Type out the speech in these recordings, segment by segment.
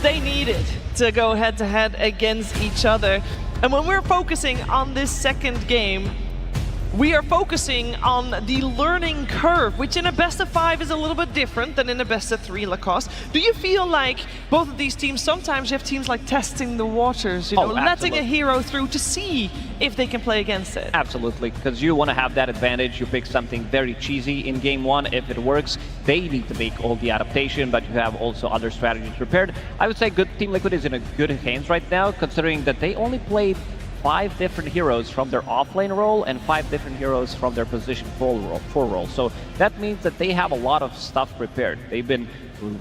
They needed to go head-to-head against each other. And when we're focusing on this second game, we are focusing on the learning curve, which in a best-of-5 is a little bit different than in a best-of-3 Lacoste. Do you feel like both of these teams, sometimes you have teams like testing the waters, you know, letting a hero through to see if they can play against it? Absolutely, because you want to have that advantage. You pick something very cheesy in game one. If it works, they need to make all the adaptation, but you have also other strategies prepared. I would say Team Liquid is in a good hands right now, considering that they only played 5 different heroes from their offlane role and 5 different heroes from their position 4 role. So that means that they have a lot of stuff prepared. They've been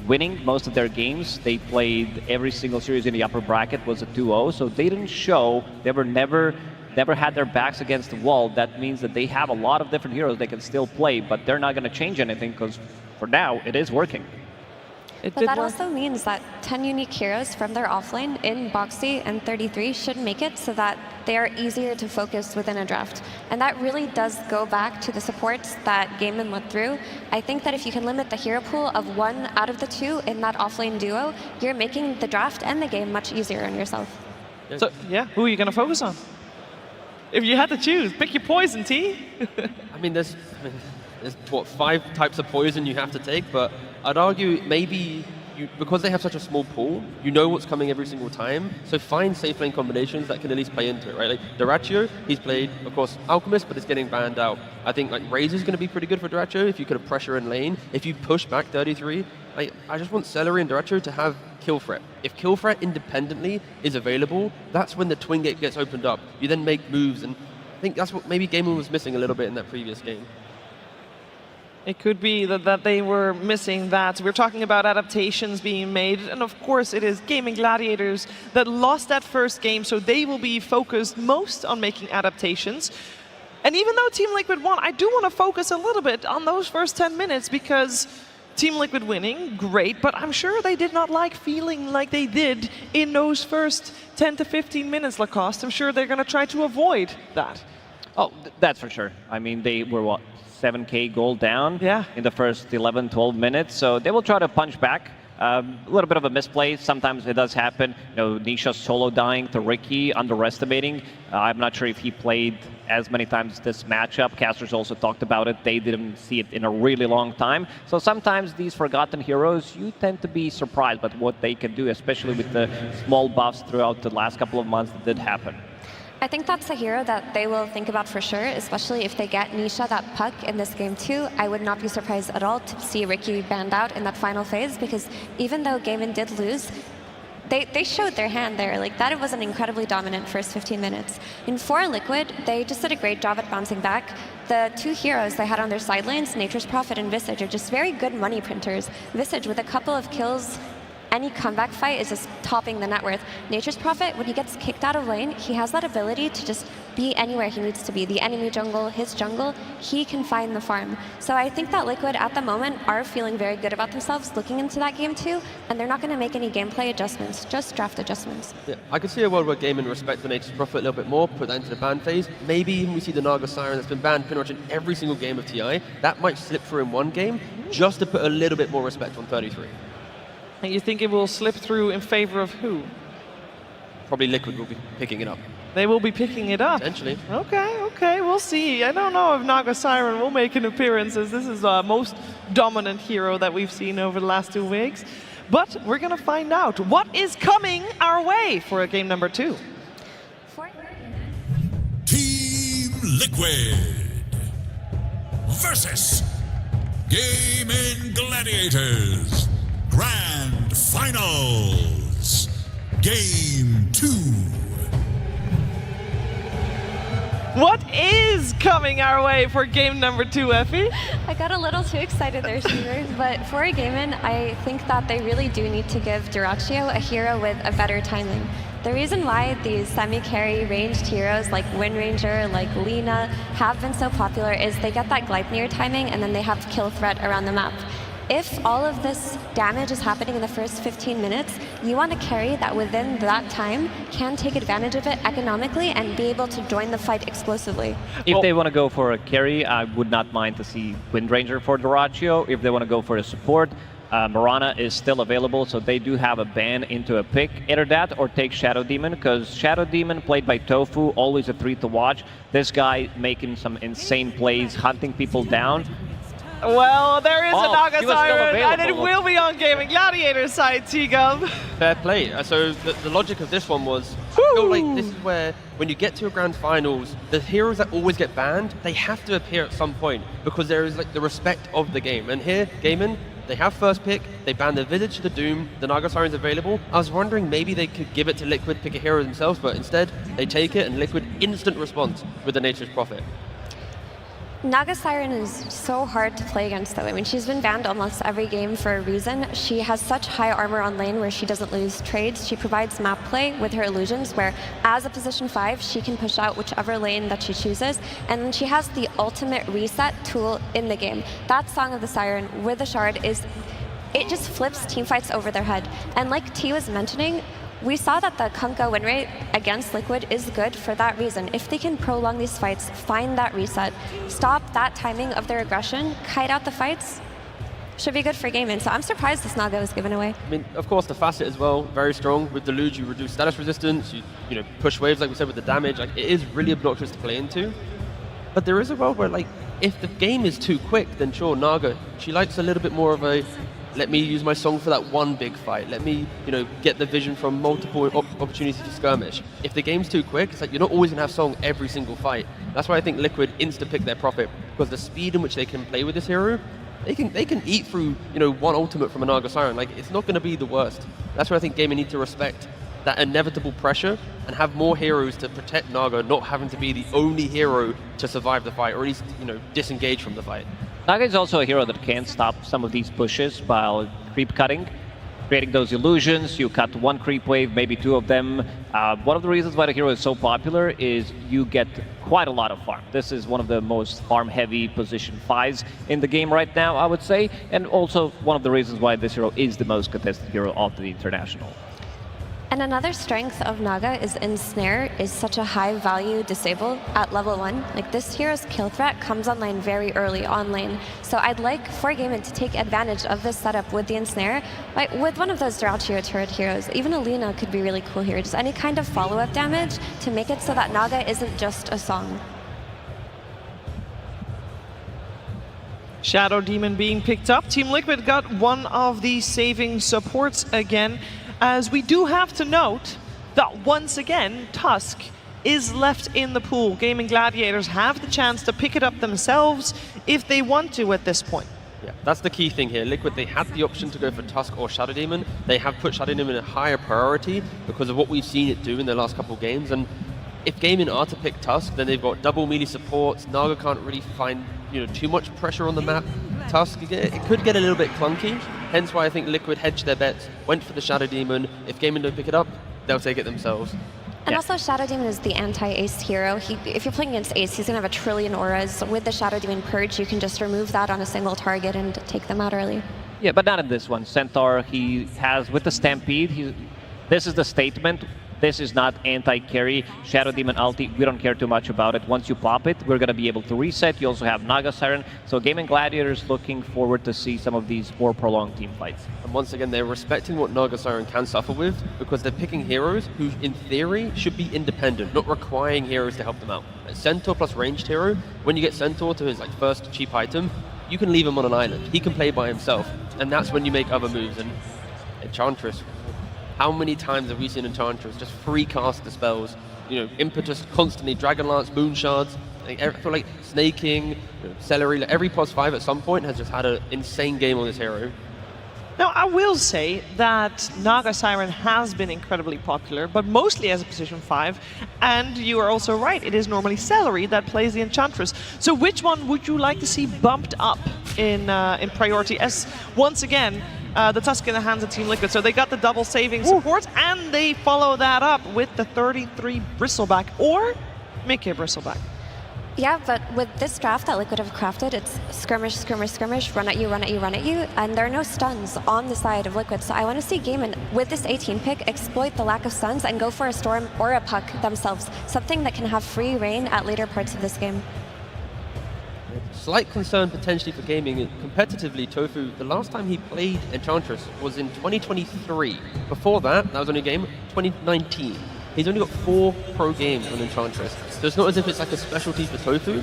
winning most of their games. They played every single series in the upper bracket was a 2-0, so they didn't show, they were never had their backs against the wall. That means that they have a lot of different heroes they can still play, but they're not going to change anything because for now it is working. But that also means that 10 unique heroes from their offlane in Boxy and 33 should make it so that they are easier to focus within a draft. And that really does go back to the supports that Gaimin went through. I think that if you can limit the hero pool of 1 out of the 2 in that offlane duo, you're making the draft and the game much easier on yourself. So, yeah, who are you going to focus on? If you had to choose, pick your poison, T. I mean, there's what, 5 types of poison you have to take, but I'd argue maybe because they have such a small pool, you know what's coming every single time, so find safe lane combinations that can at least play into it, right? Like Dyrachyo, he's played, of course, Alchemist, but it's getting banned out. I think like Razor's going to be pretty good for Dyrachyo if you could have pressure in lane. If you push back 33, I just want Celery and Dyrachyo to have kill threat. If kill threat independently is available, that's when the twin gate gets opened up. You then make moves, and I think that's what maybe Gaimin was missing a little bit in that previous game. It could be that they were missing that. We're talking about adaptations being made, and of course it is Gaimin Gladiators that lost that first game, so they will be focused most on making adaptations. And even though Team Liquid won, I do want to focus a little bit on those first 10 minutes, because Team Liquid winning, great, but I'm sure they did not like feeling like they did in those first 10 to 15 minutes, Lacoste. I'm sure they're going to try to avoid that. Oh, that's for sure. I mean, they were, what, 7k gold down in the first 11, 12 minutes. So they will try to punch back. A little bit of a misplay. Sometimes it does happen. You know, Nisha solo dying to Ricky, underestimating. I'm not sure if he played as many times this matchup. Casters also talked about it. They didn't see it in a really long time. So sometimes these forgotten heroes, you tend to be surprised by what they can do, especially with the small buffs throughout the last couple of months that did happen. I think that's a hero that they will think about for sure, especially if they get Nisha that puck in this game too. I would not be surprised at all to see Ricky banned out in that final phase, because even though Gaimin did lose, they showed their hand there. Like, that was an incredibly dominant first 15 minutes. In 4 Liquid, they just did a great job at bouncing back. The 2 heroes they had on their side lanes, Nature's Prophet and Visage, are just very good money printers. Visage, with a couple of kills, any comeback fight is just topping the net worth. Nature's Prophet, when he gets kicked out of lane, he has that ability to just be anywhere he needs to be. The enemy jungle, his jungle, he can find the farm. So I think that Liquid at the moment are feeling very good about themselves looking into that game too, and they're not going to make any gameplay adjustments, just draft adjustments. Yeah, I could see a world where Gaimin respect the Nature's Prophet a little bit more, put that into the ban phase. Maybe even we see the Naga Siren that's been banned pretty much in every single game of TI. That might slip through in one game, just to put a little bit more respect on 33. And you think it will slip through in favor of who? Probably Liquid will be picking it up. They will be picking it up? Potentially. Okay, we'll see. I don't know if Naga Siren will make an appearance, as this is the most dominant hero that we've seen over the last 2 weeks. But we're going to find out what is coming our way for game number 2. Team Liquid versus Gaimin Gladiators. Grand Finals, Game 2. What is coming our way for game number 2, Effie? I got a little too excited there, Streamers, but for Gaimin, I think that they really do need to give Dyrachyo a hero with a better timing. The reason why these semi-carry ranged heroes like Wind Ranger, like Lina, have been so popular is they get that Gleipnir timing and then they have kill threat around the map. If all of this damage is happening in the first 15 minutes, you want a carry that within that time can take advantage of it economically and be able to join the fight explosively. If they want to go for a carry, I would not mind to see Wind Ranger for Dyrachyo. If they want to go for a support, Mirana is still available, so they do have a ban into a pick. Either that or take Shadow Demon, because Shadow Demon, played by Tofu, always a 3 to watch. This guy making some insane plays, hunting people down. Well, there is a Naga he was still Siren, and it available. will be on Gaimin Gladiator's side, T-Gub. Fair play. So the logic of this one was, I feel like this is where, when you get to a grand finals, the heroes that always get banned, they have to appear at some point, because there is like the respect of the game. And here, Gaimin, they have first pick, they ban the Village, the Doom, the Naga Siren's available. I was wondering maybe they could give it to Liquid, pick a hero themselves, but instead, they take it, and Liquid instant response with the Nature's Prophet. Naga Siren is so hard to play against, though. I mean, she's been banned almost every game for a reason. She has such high armor on lane where she doesn't lose trades. She provides map play with her illusions, where as a position 5, she can push out whichever lane that she chooses. And then she has the ultimate reset tool in the game. That Song of the Siren with the Shard it just flips teamfights over their head. And like T was mentioning, we saw that the Kunkka win rate against Liquid is good for that reason. If they can prolong these fights, find that reset, stop that timing of their aggression, kite out the fights, should be good for Gaimin. So I'm surprised this Naga was given away. I mean, of course, the Facet as well, very strong. With Deluge, you reduce status resistance, you push waves, like we said, with the damage. Like, it is really obnoxious to play into. But there is a world where, like, if the game is too quick, then sure, Naga, she likes a little bit more of a, let me use my song for that one big fight. Let me, get the vision from multiple opportunities to skirmish. If the game's too quick, it's like you're not always gonna have song every single fight. That's why I think Liquid insta-pick their Prophet, because the speed in which they can play with this hero, they can eat through, one ultimate from a Naga Siren. Like, it's not gonna be the worst. That's why I think Gaimin need to respect that inevitable pressure and have more heroes to protect Naga, not having to be the only hero to survive the fight, or at least, disengage from the fight. Naga is also a hero that can stop some of these pushes while creep cutting, creating those illusions. You cut one creep wave, maybe 2 of them. One of the reasons why the hero is so popular is you get quite a lot of farm. This is one of the most farm-heavy position 5s in the game right now, I would say, and also one of the reasons why this hero is the most contested hero of the International. And another strength of Naga is Ensnare is such a high value disable at level 1. Like, this hero's kill threat comes online very early on lane. So I'd like for Gaimin to take advantage of this setup with the Ensnare. Like, with one of those Droughtier turret heroes, even Alina could be really cool here. Just any kind of follow-up damage to make it so that Naga isn't just a song. Shadow Demon being picked up. Team Liquid got one of the saving supports again, as we do have to note that once again, Tusk is left in the pool. Gaimin Gladiators have the chance to pick it up themselves if they want to at this point. Yeah, that's the key thing here. Liquid, they had the option to go for Tusk or Shadow Demon. They have put Shadow Demon in a higher priority because of what we've seen it do in the last couple of games. And if Gaimin are to pick Tusk, then they've got double melee supports. Naga can't really find too much pressure on the map. Tusk, it could get a little bit clunky, hence why I think Liquid hedged their bets, went for the Shadow Demon. If Gaimin don't pick it up, they'll take it themselves. And also, Shadow Demon is the anti-Ace hero. If you're playing against Ace, he's going to have 1 trillion auras. With the Shadow Demon Purge, you can just remove that on a single target and take them out early. Yeah, but not in this one. Centaur, he has, with the Stampede, this is the statement. This is not anti-carry. Shadow Demon ulti, we don't care too much about it. Once you pop it, we're going to be able to reset. You also have Naga Siren. So Gaimin Gladiators looking forward to see some of these more prolonged team fights. And once again, they're respecting what Naga Siren can suffer with, because they're picking heroes who, in theory, should be independent, not requiring heroes to help them out. Centaur plus ranged hero, when you get Centaur to his first cheap item, you can leave him on an island. He can play by himself, and that's when you make other moves. And Enchantress, how many times have we seen Enchantress just free cast the spells? Impetus constantly, Dragonlance, Moon Shards. I feel like Snaking, Celery, every plus 5 at some point has just had an insane game on this hero. Now, I will say that Naga Siren has been incredibly popular, but mostly as a position 5. And you are also right, it is normally Celery that plays the Enchantress. So which one would you like to see bumped up in priority? As, once again, the Tusk in the hands of Team Liquid. So they got the double saving support, and they follow that up with the 33 Bristleback, or Mickey Bristleback. Yeah, but with this draft that Liquid have crafted, it's skirmish, skirmish, skirmish, run at you, run at you, run at you, and there are no stuns on the side of Liquid. So I want to see Gaimin, with this 18 pick, exploit the lack of stuns and go for a Storm or a Puck themselves, something that can have free reign at later parts of this game. slight concern potentially for gaming competitively. Tofu, the last time he played Enchantress was in 2023. Before that was only a game 2019. He's only got 4 pro games on Enchantress, so it's not as if it's like a specialty for Tofu.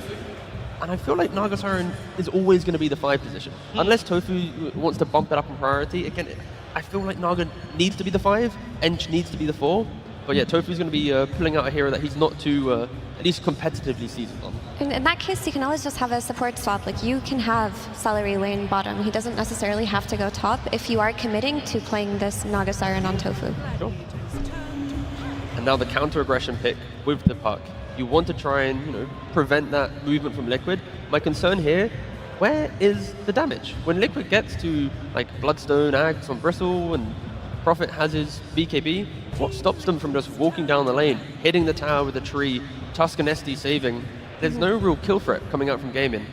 And I feel like Naga Siren is always going to be the 5 position. Unless Tofu wants to bump it up in priority. Again, I feel like Naga needs to be the 5, Ench needs to be the 4. But yeah, Tofu's going to be pulling out a hero that he's not too, at least competitively seasoned on. In that case, you can always just have a support swap. Like, you can have Celery lane bottom. He doesn't necessarily have to go top if you are committing to playing this Naga Siren on Tofu. Sure. And now the counter-aggression pick with the puck. You want to try and prevent that movement from Liquid. My concern here, where is the damage? When Liquid gets to like Bloodstone, Axe on Bristle, and Prophet has his BKB, what stops them from just walking down the lane, hitting the tower with a tree, Tuscanesty saving? There's no real kill threat coming out from Gaimin.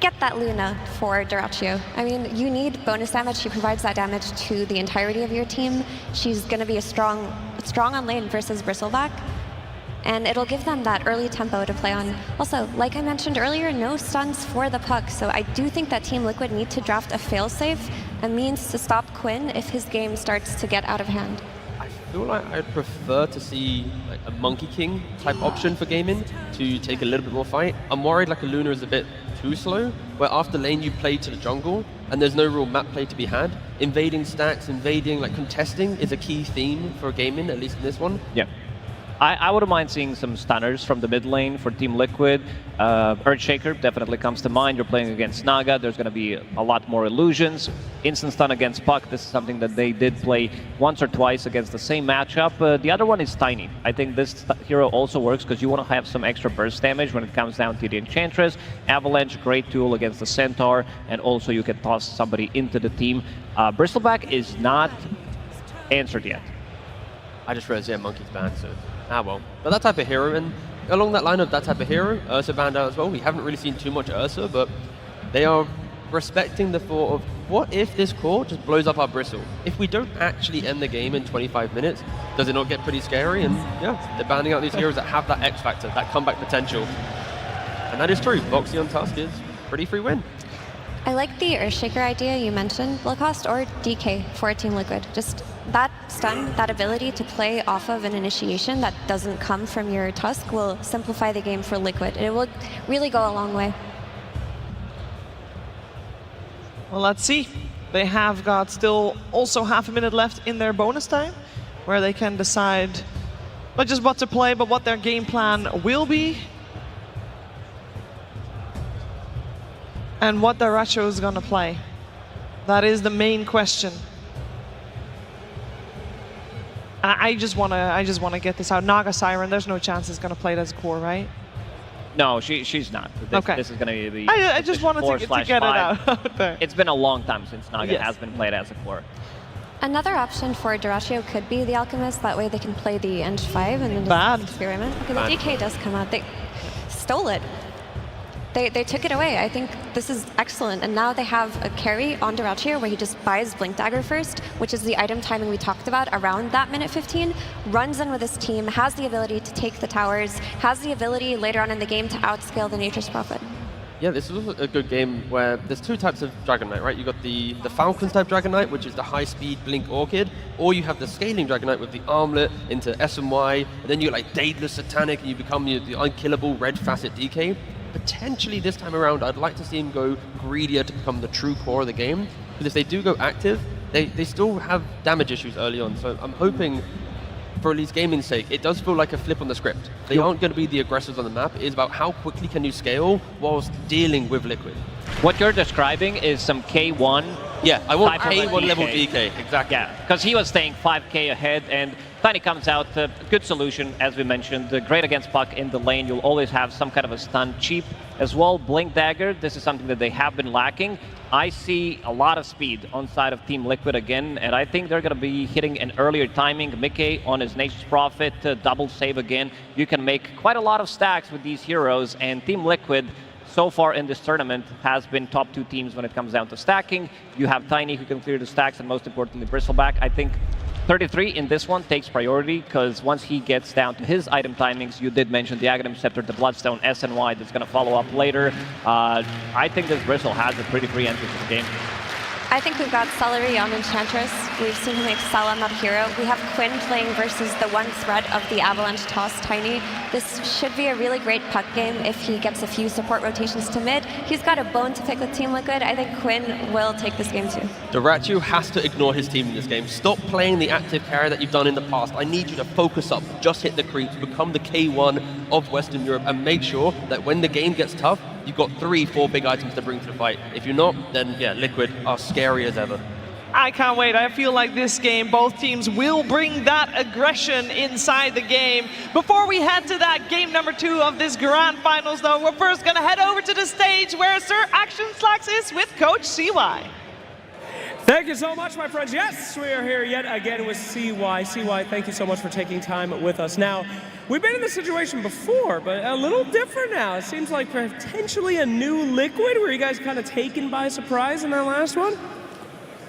Get that Luna for Duraccio. I mean, you need bonus damage. She provides that damage to the entirety of your team. She's going to be a strong on lane versus Bristleback. And it'll give them that early tempo to play on. Also, like I mentioned earlier, no stuns for the puck. So I do think that Team Liquid need to draft a failsafe, a means to stop Quinn if his game starts to get out of hand. I feel like I'd prefer to see like a Monkey King type option for Gaimin to take a little bit more fight. I'm worried like a Luna is a bit too slow, where after lane you play to the jungle and there's no real map play to be had. Invading stacks, like contesting is a key theme for Gaimin, at least in this one. Yeah. I wouldn't mind seeing some stunners from the mid lane for Team Liquid. Earthshaker definitely comes to mind. You're playing against Naga. There's going to be a lot more illusions. Instant stun against Puck. This is something that they did play once or twice against the same matchup. The other one is Tiny. I think this hero also works because you want to have some extra burst damage when it comes down to the Enchantress. Avalanche, great tool against the Centaur. And also you can toss somebody into the team. Bristleback is not answered yet. I just realized, yeah, Monkey's banned, so well. But that type of hero, and along that line of that type of hero, Ursa banned out as well. We haven't really seen too much Ursa, but they are respecting the thought of, what if this core just blows up our Bristle? If we don't actually end the game in 25 minutes, does it not get pretty scary? And yeah, they're banning out these heroes that have that X factor, that comeback potential. And that is true. Voxy on Tusk is pretty free win. I like the Earthshaker idea you mentioned, Blowcost, or DK for Team Liquid. Just that stun, that ability to play off of an initiation that doesn't come from your Tusk will simplify the game for Liquid. It will really go a long way. Well, let's see. They have got still also half a minute left in their bonus time, where they can decide not just what to play, but what their game plan will be. And what Duraccio is going to play. That is the main question. I just want to get this out. Naga Siren, there's no chance it's going to play it as a core, right? No, she's not. Okay. This is going to be. I just wanted to get it out there. It's been a long time since Naga has been played as a core. Another option for Duraccio could be the Alchemist. That way they can play the Eng 5 and then just experiment. Okay, the DK does come out. They stole it. They took it away. I think this is excellent. And now they have a carry on Duraccio where he just buys Blink Dagger first, which is the item timing we talked about around that minute 15, runs in with his team, has the ability to take the towers, has the ability later on in the game to outscale the Nature's Prophet. Yeah, this is a good game where there's 2 types of Dragon Knight, right? You've got the Falcons type Dragon Knight, which is the high-speed Blink Orchid, or you have the scaling Dragon Knight with the Armlet into SMY, and then you're like Daedalus Satanic, and you become the unkillable Red Facet DK. Potentially this time around, I'd like to see him go greedier to become the true core of the game. Because if they do go active, they still have damage issues early on. So I'm hoping, for at least gaming's sake, it does feel like a flip on the script. They aren't going to be the aggressors on the map. It is about how quickly can you scale whilst dealing with Liquid. What you're describing is some K1. Yeah, I want K1 level DK, exactly. Yeah, because he was staying 5k ahead, and Tiny comes out, good solution, as we mentioned, great against Puck in the lane. You'll always have some kind of a stun cheap as well. Blink Dagger, this is something that they have been lacking. I see a lot of speed on side of Team Liquid again, and I think they're going to be hitting an earlier timing. Mickey on his Nature's Prophet, double save again. You can make quite a lot of stacks with these heroes, and Team Liquid, so far in this tournament, has been top 2 teams when it comes down to stacking. You have Tiny who can clear the stacks, and most importantly, Bristleback. I think 33 in this one takes priority, because once he gets down to his item timings, you did mention the Aghanim Scepter, the Bloodstone, SNY, that's going to follow up later. I think this Bristle has a pretty free entry to the game. I think we've got Celery on Enchantress. We've seen him excel on that hero. We have Quinn playing versus the one threat of the Avalanche toss, Tiny. This should be a really great puck game if he gets a few support rotations to mid. He's got a bone to pick with Team Liquid. I think Quinn will take this game too. Dyrachyo has to ignore his team in this game. Stop playing the active carry that you've done in the past. I need you to focus up, just hit the creeps, become the K1 of Western Europe, and make sure that when the game gets tough, you've got 3-4 big items to bring to the fight. If you're not, then yeah, Liquid are scary as ever. I can't wait. I feel like this game, both teams will bring that aggression inside the game. Before we head to that game number 2 of this grand finals, though, we're first going to head over to the stage where Sir Action Slacks is with Coach CY. Thank you so much, my friends. Yes, we are here yet again with CY. CY, thank you so much for taking time with us. Now, we've been in this situation before, but a little different now. It seems like potentially a new Liquid. Were you guys kind of taken by surprise in that last one?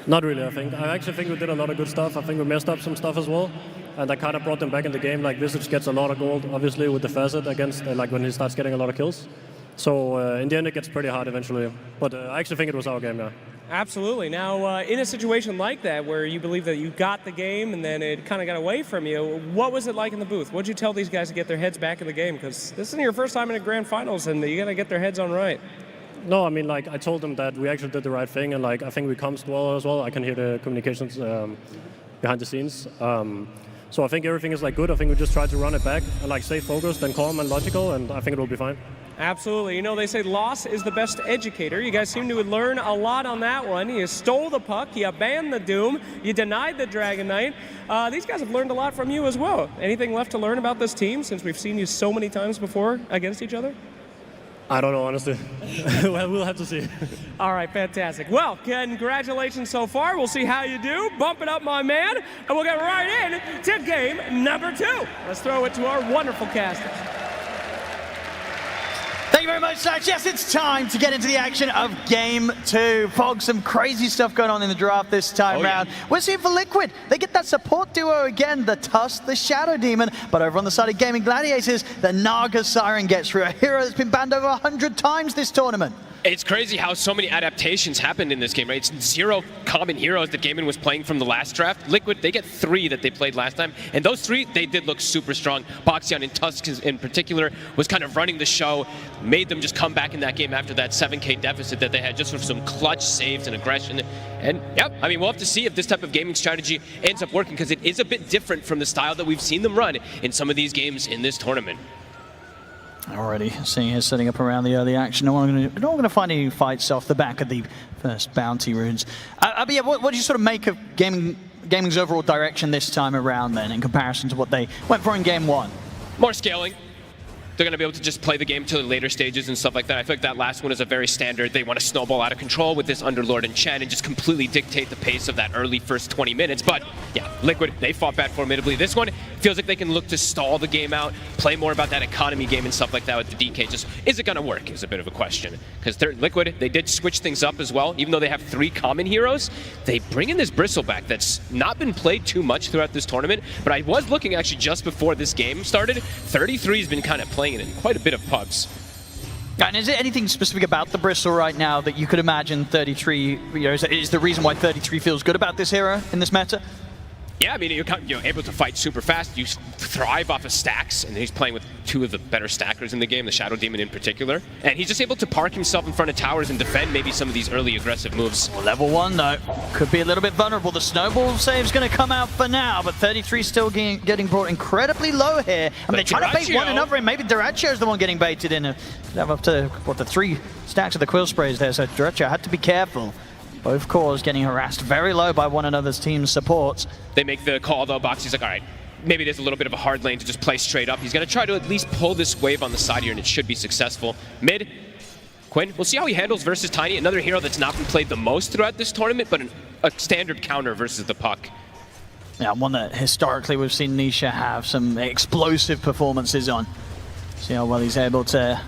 Not really, I think. I actually think we did a lot of good stuff. I think we messed up some stuff as well. And I kind of brought them back in the game. Like, Visage gets a lot of gold, obviously, with the Facet against, like, when he starts getting a lot of kills. So, in the end, it gets pretty hard eventually. But I actually think it was our game now. Absolutely. Now, in a situation like that, where you believe that you got the game and then it kind of got away from you, what was it like in the booth? What did you tell these guys to get their heads back in the game? Because this isn't your first time in a grand finals, and you got to get their heads on right. No, I mean, like, I told them that we actually did the right thing, and, like, I think we comms well as well. I can hear the communications behind the scenes. So I think everything is, like, good. I think we just tried to run it back and, like, stay focused and calm and logical, and I think it will be fine. Absolutely. You know, they say loss is the best educator. You guys seem to learn a lot on that one. You stole the puck, you banned the Doom, you denied the Dragon Knight. These guys have learned a lot from you as well. Anything left to learn about this team since we've seen you so many times before against each other? I don't know, honestly. Well, we'll have to see. All right, fantastic. Well, congratulations so far. We'll see how you do. Bump it up, my man. And we'll get right in to game number 2. Let's throw it to our wonderful casters. Thank you very much, Sax. Yes, it's time to get into the action of Game 2. Fog, some crazy stuff going on in the draft this time round. We're seeing for Liquid. They get that support duo again, the Tusk, the Shadow Demon. But over on the side of Gaimin Gladiators, the Naga Siren gets through, a hero that's been banned over 100 times this tournament. It's crazy how so many adaptations happened in this game, right? It's 0 common heroes that Gaimin was playing from the last draft. Liquid, they get 3 that they played last time, and those 3, they did look super strong. Boxion and Tusk in particular was kind of running the show, made them just come back in that game after that 7K deficit that they had, just with some clutch saves and aggression. And yep, I mean, we'll have to see if this type of gaming strategy ends up working, because it is a bit different from the style that we've seen them run in some of these games in this tournament. Already seeing here setting up around the early action. No one going to find any fights off the back of the first bounty runes. But yeah, what do you sort of make of gaming's overall direction this time around then, in comparison to what they went for in game 1? More scaling. They're going to be able to just play the game to the later stages and stuff like that. I feel like that last one is a very standard. They want to snowball out of control with this Underlord and Chen and just completely dictate the pace of that early first 20 minutes. But yeah, Liquid, they fought back formidably. This one feels like they can look to stall the game out, play more about that economy game and stuff like that with the DK. Just, is it going to work is a bit of a question. Because they're Liquid, they did switch things up as well. Even though they have 3 common heroes, they bring in this Bristle back that's not been played too much throughout this tournament. But I was looking actually just before this game started. 33 has been kind of playing it in quite a bit of pubs. And is there anything specific about the Bristle right now that you could imagine 33, is the reason why 33 feels good about this hero in this meta? Yeah, I mean, you're able to fight super fast. You thrive off of stacks, and he's playing with 2 of the better stackers in the game, the Shadow Demon in particular. And he's just able to park himself in front of towers and defend maybe some of these early aggressive moves. Well, level 1, though, could be a little bit vulnerable. The snowball save's going to come out for now, but 33 still getting brought incredibly low here. And they're trying to bait one another in. Maybe Dyrachyo's the one getting baited in. Have up to, what, the 3 stacks of the Quill Sprays there, so Dyrachyo had to be careful. Both cores getting harassed very low by one another's team's supports. They make the call, though. Boxy's like, all right, maybe there's a little bit of a hard lane to just play straight up. He's going to try to at least pull this wave on the side here, and it should be successful. Mid, Quinn, we'll see how he handles versus Tiny, another hero that's not been played the most throughout this tournament, but a standard counter versus the puck. Yeah, one that historically we've seen Nisha have some explosive performances on. See how well he's able to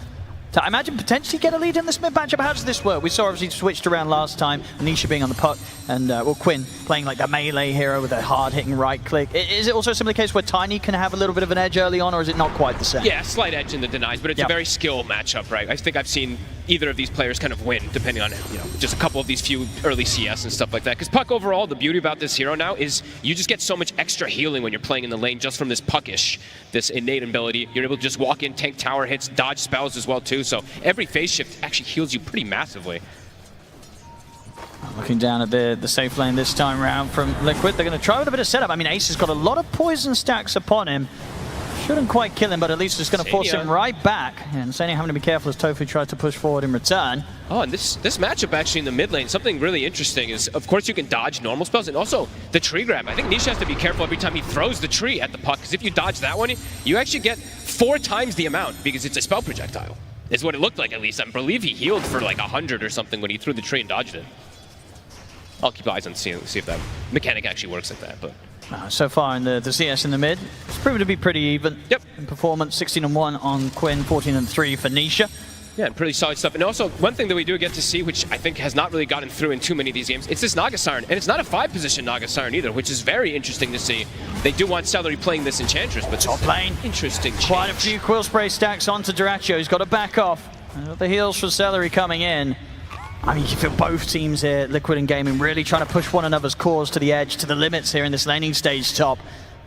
to, I imagine, potentially get a lead in this mid matchup. How does this work? We saw obviously switched around last time, Nisha being on the puck, and well, Quinn playing like the melee hero with a hard-hitting right click. Is it also a similar case where Tiny can have a little bit of an edge early on, or is it not quite the same? Yeah, slight edge in the denies, but it's a very skill matchup, right? I think I've seen either of these players kind of win, depending on, just a couple of these few early CS and stuff like that. Because Puck overall, the beauty about this hero now is you just get so much extra healing when you're playing in the lane just from this Puckish, this innate ability. You're able to just walk in, tank tower hits, dodge spells as well too. So every phase shift actually heals you pretty massively. Looking down at the safe lane this time around from Liquid. They're going to try with a bit of setup. I mean, Ace has got a lot of poison stacks upon him. Shouldn't quite kill him, but at least it's going to force him right back. And Sania having to be careful as Tofu tries to push forward in return. Oh, and this matchup actually in the mid lane, something really interesting is, of course, you can dodge normal spells, and also the tree grab. I think Nisha has to be careful every time he throws the tree at the puck, because if you dodge that one, you actually get 4 times the amount, because it's a spell projectile. Is what it looked like, at least. I believe he healed for like 100 or something when he threw the tree and dodged it. I'll keep eyes on see if that mechanic actually works like that, but... So far in the CS in the mid, it's proven to be pretty even in performance. 16-1 on Quinn, 14-3 for Nisha. Yeah, and pretty solid stuff. And also, one thing that we do get to see, which I think has not really gotten through in too many of these games, it's this Naga Siren. And it's not a 5-position Naga Siren either, which is very interesting to see. They do want Celery playing this Enchantress, but top lane. Interesting change. Quite a few Quill Spray stacks onto Dyrachyo. He's got to back off. The heals for Celery coming in. I mean, you can feel both teams here, Liquid and Gaimin, really trying to push one another's cores to the edge, to the limits here in this laning stage top.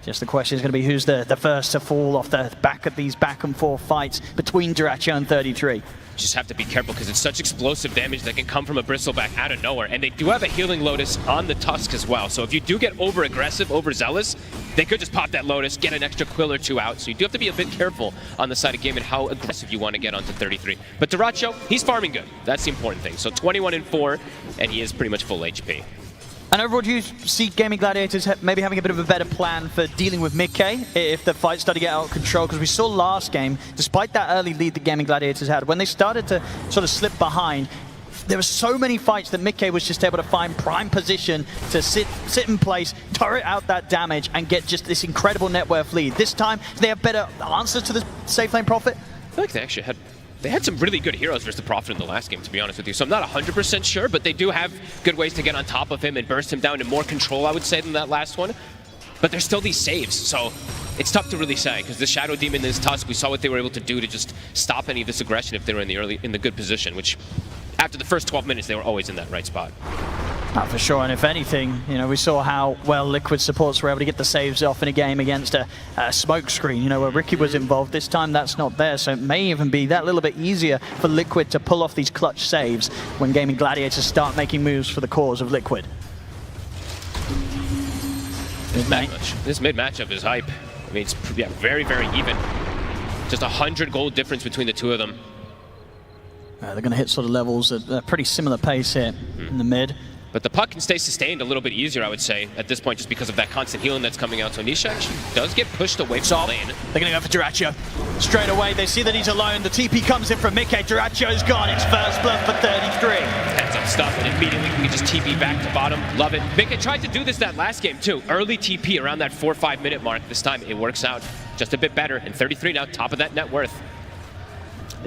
Just the question is going to be who's the first to fall off the back of these back and forth fights between Dyrachyo and 33. Just have to be careful because it's such explosive damage that can come from a Bristleback out of nowhere. And they do have a Healing Lotus on the Tusk as well. So if you do get over-aggressive, overzealous, they could just pop that Lotus, get an extra Quill or 2 out. So you do have to be a bit careful on the side of Gaimin how aggressive you want to get onto 33. But Dyrachyo, he's farming good. That's the important thing. So 21-4, and he is pretty much full HP. And overall, do you see Gaimin Gladiators maybe having a bit of a better plan for dealing with mid-K if the fight started to get out of control? Because we saw last game, despite that early lead that Gaimin Gladiators had, when they started to sort of slip behind, there were so many fights that mid-K was just able to find prime position to sit in place, turret out that damage, and get just this incredible net worth lead. This time, do they have better answers to the safe lane Prophet? I feel like they actually had some really good heroes versus the Prophet in the last game, to be honest with you. So I'm not 100% sure, but they do have good ways to get on top of him and burst him down in more control, I would say, than that last one. But there's still these saves, so it's tough to really say, because the Shadow Demon and his Tusk, we saw what they were able to do to just stop any of this aggression if they were in the good position, which after the first 12 minutes, they were always in that right spot. For sure, and if anything, we saw how well Liquid supports were able to get the saves off in a game against a smoke screen, where Ricky was involved. This time that's not there, so it may even be that little bit easier for Liquid to pull off these clutch saves when Gaimin Gladiators start making moves for the cause of Liquid. This mid matchup is hype. I mean, it's very, very even. Just 100 gold difference between the two of them. They're going to hit sort of levels at a pretty similar pace here in the mid. But the puck can stay sustained a little bit easier, I would say, at this point, just because of that constant healing that's coming out. So Nisha actually does get pushed away from the lane. They're going to go for Dyrachyo. Straight away, they see that he's alone. The TP comes in from mid-K. Dyrachyo's gone. It's first blood for 33. Heads up stuff, and immediately we can just TP back to bottom. Love it. mid-K tried to do this that last game, too. Early TP around that 4-5 minute mark. This time, it works out just a bit better. And 33 now, top of that net worth.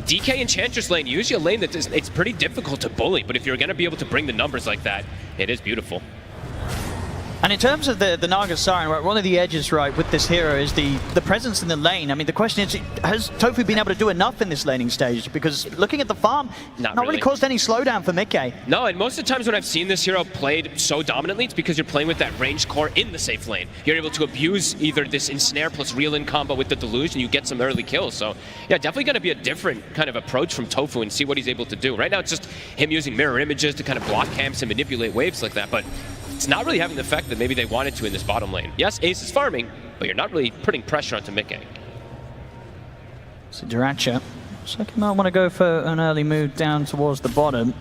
DK Enchantress lane, usually a lane that it's pretty difficult to bully, but if you're going to be able to bring the numbers like that, it is beautiful. And in terms of the Naga Siren, right, one of the edges, right, with this hero is the presence in the lane. I mean, the question is, has Tofu been able to do enough in this laning stage? Because looking at the farm, not really caused any slowdown for mid-K. No, and most of the times when I've seen this hero played so dominantly, it's because you're playing with that ranged core in the safe lane. You're able to abuse either this ensnare plus reel-in combo with the deluge, and you get some early kills. So, yeah, definitely going to be a different kind of approach from Tofu and see what he's able to do. Right now, it's just him using mirror images to kind of block camps and manipulate waves like that, but it's not really having the effect that maybe they wanted to in this bottom lane. Yes, Ace is farming, but you're not really putting pressure onto mid-K. So Dyrachyo looks like he might want to go for an early move down towards the bottom.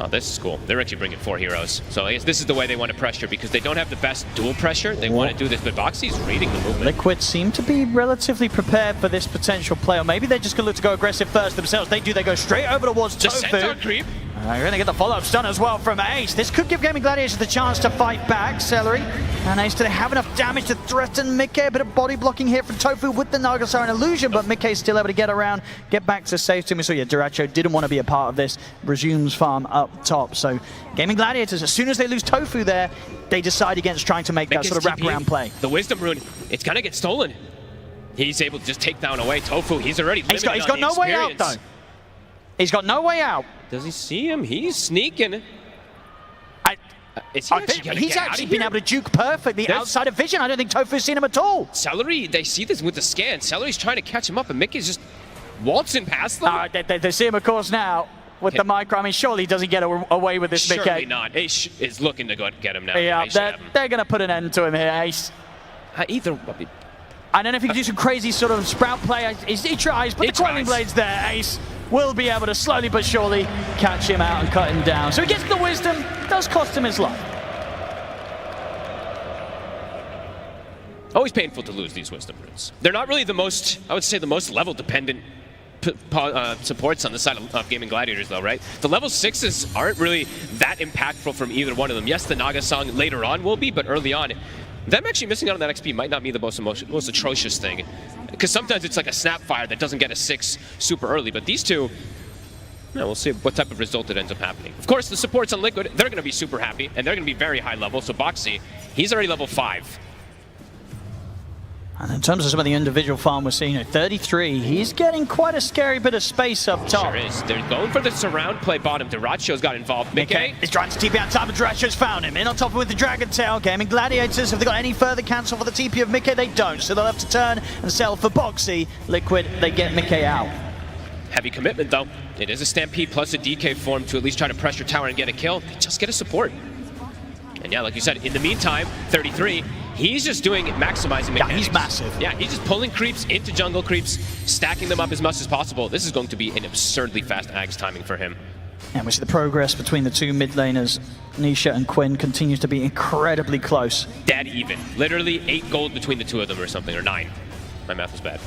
Oh, this is cool. They're actually bringing 4 heroes. So I guess this is the way they want to pressure, because they don't have the best dual pressure. They want to do this, but Boxy's reading the movement. Liquid seem to be relatively prepared for this potential play, or maybe they're just going to look to go aggressive first themselves. They do. They go straight over towards Just Tofu. centaur creep. We're going to get the follow-up stun as well from Ace. This could give Gaimin Gladiator the chance to fight back. Celery and Ace, do they have enough damage to threaten Mickey? A bit of body blocking here from Tofu with the Nagasar and Illusion, but Mickey's still able to get around, get back to safety. So yeah, Duracho didn't want to be a part of this. Resumes farm up top. So Gaimin Gladiators, as soon as they lose Tofu there, they decide against trying to make that sort of wraparound play. The Wisdom Rune, it's going to get stolen. He's able to just take down away Tofu. He's already limited He's got no way out, though. He's got no way out. Does he see him? He's sneaking. He's actually been able to juke perfectly outside of vision. I don't think Tofu's seen him at all. Celery, they see this with the scan. Celery's trying to catch him up, and Mickey's just waltzing past them. They see him, of course, now with the micro. I mean, surely he doesn't get away with this, Mickey. Surely not. Ace is looking to go get him now. Yeah, they're going to put an end to him here, Ace. I don't know if he can do some crazy sort of sprout play. He tries, but the Quelling Blades there, Ace will be able to slowly but surely catch him out and cut him down. So he gets the Wisdom, does cost him his life. Always painful to lose these Wisdom Runes. They're not really the most, I would say, the most level-dependent supports on the side of Gaimin Gladiators, though, right? The level 6s aren't really that impactful from either one of them. Yes, the Naga Song later on will be, but early on, them actually missing out on that XP might not be the most atrocious thing. Because sometimes it's like a Snapfire that doesn't get a 6 super early, but these two, we'll see what type of result it ends up happening. Of course, the supports on Liquid, they're going to be super happy, and they're going to be very high level, so Boxy, he's already level 5. And in terms of some of the individual farm we're seeing at 33, he's getting quite a scary bit of space up top. Sure is. They're going for the surround play bottom. Duracho's got involved. Mickey is trying to TP on top, and Duracho's found him. In on top with the Dragon Tail. Gaimin Gladiators, have they got any further cancel for the TP of Mickey? They don't, so they'll have to turn and sell for Boxy. Liquid, they get Mickey out. Heavy commitment, though. It is a Stampede plus a DK form to at least try to pressure tower and get a kill. They just get a support. And yeah, like you said, in the meantime, 33, he's just maximizing mechanics. Yeah, he's massive. Yeah, he's just pulling creeps into jungle creeps, stacking them up as much as possible. This is going to be an absurdly fast Ags timing for him. And we see the progress between the two mid laners, Nisha and Quinn, continues to be incredibly close. Dead even. Literally 8 gold between the two of them or something, or 9. My math was bad.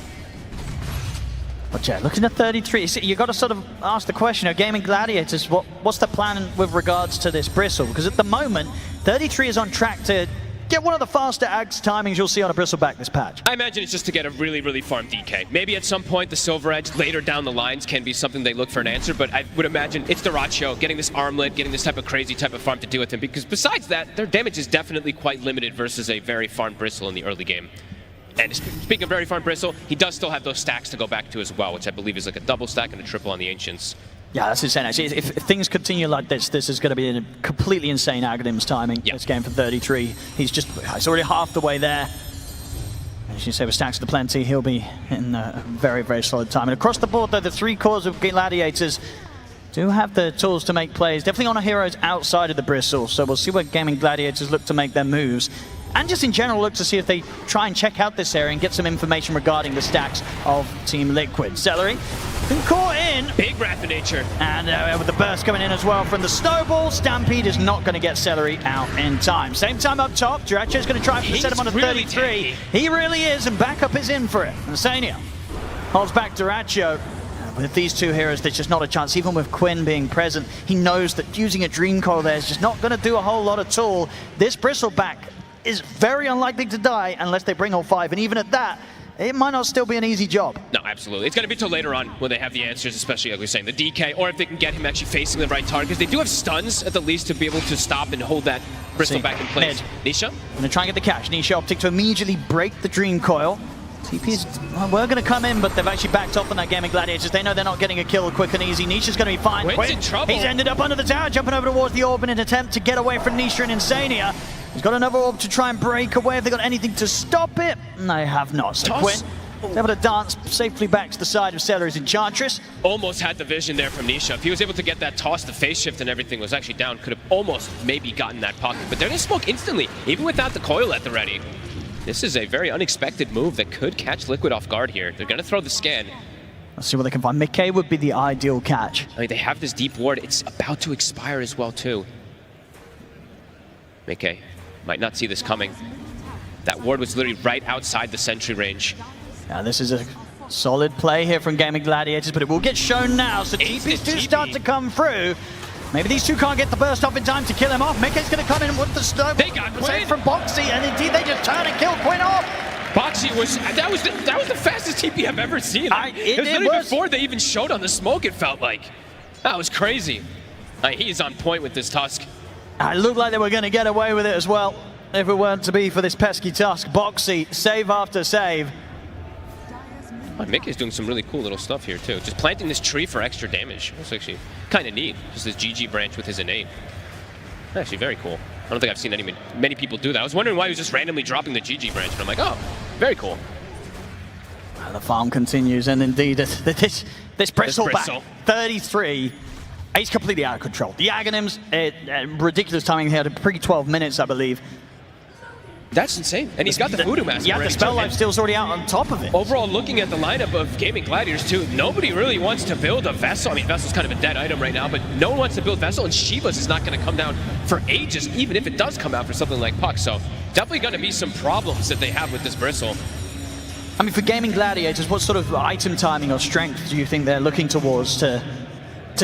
But yeah, looking at 33, you got to sort of ask the question, Gaimin Gladiators, what's the plan with regards to this Bristle? Because at the moment, 33 is on track to get one of the faster Ags timings you'll see on a Bristleback this patch. I imagine it's just to get a really, really farm DK. Maybe at some point the Silver Edge later down the lines can be something they look for an answer, but I would imagine it's Duracho getting this armlet, getting this type of crazy type of farm to deal with him, because besides that, their damage is definitely quite limited versus a very farmed Bristle in the early game. And speaking of very farm Bristle, he does still have those stacks to go back to as well, which I believe is like a double stack and a triple on the Ancients. Yeah, that's insane. Actually, if things continue like this is going to be a completely insane Aghadim's timing. This game for 33. He's already half the way there. As you say, with stacks to plenty, he'll be in a very, very solid time. And across the board, though, the 3 cores of Gladiators do have the tools to make plays. Definitely on heroes outside of the Bristle. So we'll see where Gaimin Gladiators look to make their moves. And just in general, look to see if they try and check out this area and get some information regarding the stacks of Team Liquid. Celery been caught in. Big Wrath of Nature. And with the burst coming in as well from the Snowball, Stampede is not going to get Celery out in time. Same time up top, Duracho's going to try to set him on a 33. He really is, and backup is in for it. Insania holds back Duracho. With these two heroes, there's just not a chance. Even with Quinn being present, he knows that using a Dream Coil there is just not going to do a whole lot at all. This Bristleback is very unlikely to die unless they bring all 5, and even at that, it might not still be an easy job. No, absolutely. It's going to be till later on when they have the answers, especially like we were saying, the DK, or if they can get him actually facing the right target, because they do have stuns at the least to be able to stop and hold that Bristleback in place. Nisha? Going to try and get the catch. Nisha opting to immediately break the Dream Coil. TP's we're going to come in, but they've actually backed off on that Gaimin Gladiators. They know they're not getting a kill quick and easy. Nisha's going to be fine. Quinn's in trouble. He's ended up under the tower, jumping over towards the orb in an attempt to get away from Nisha and Insania. He's got another orb to try and break away. Have they got anything to stop it? They have not. So Quinn is able to dance safely back to the side of Celery's Enchantress. Almost had the vision there from Nisha. If he was able to get that toss, the phase shift and everything was actually down, could have almost maybe gotten that pocket. But they're going to smoke instantly, even without the coil at the ready. This is a very unexpected move that could catch Liquid off guard here. They're going to throw the scan. Let's see what they can find. Mickey would be the ideal catch. I mean, they have this deep ward. It's about to expire as well, too. Mickey might not see this coming. That ward was literally right outside the sentry range. Yeah, this is a solid play here from Gaimin Gladiators, but it will get shown now. So TPs do start to come through. Maybe these two can't get the burst off in time to kill him off. Mickey's going to come in with the snowball. They got Quinn from Boxy, and indeed they just turn and kill Quinn off. Boxy that was the fastest TP I've ever seen. It was literally before they even showed on the smoke, it felt like. That was crazy. He's on point with this Tusk. It looked like they were going to get away with it as well, if it weren't to be for this pesky Tusk. Boxy, save after save. Mickey's doing some really cool little stuff here too. Just planting this tree for extra damage. That's actually kind of neat. Just this GG branch with his innate. Actually very cool. I don't think I've seen many people do that. I was wondering why he was just randomly dropping the GG branch, but I'm like, oh, very cool. The farm continues, and indeed this bristle back, 33. He's completely out of control. The Aghanims, ridiculous timing here, pre-12 minutes, I believe. That's insane. And he's got the Voodoo Mask. Yeah, the spell life steal's already out on top of it. Overall, looking at the lineup of Gaimin Gladiators too, nobody really wants to build a Vessel. I mean, Vessel's kind of a dead item right now, but no one wants to build Vessel, and Shiva's is not going to come down for ages, even if it does come out for something like Puck. So definitely going to be some problems that they have with this Bristle. I mean, for Gaimin Gladiators, what sort of item timing or strength do you think they're looking towards to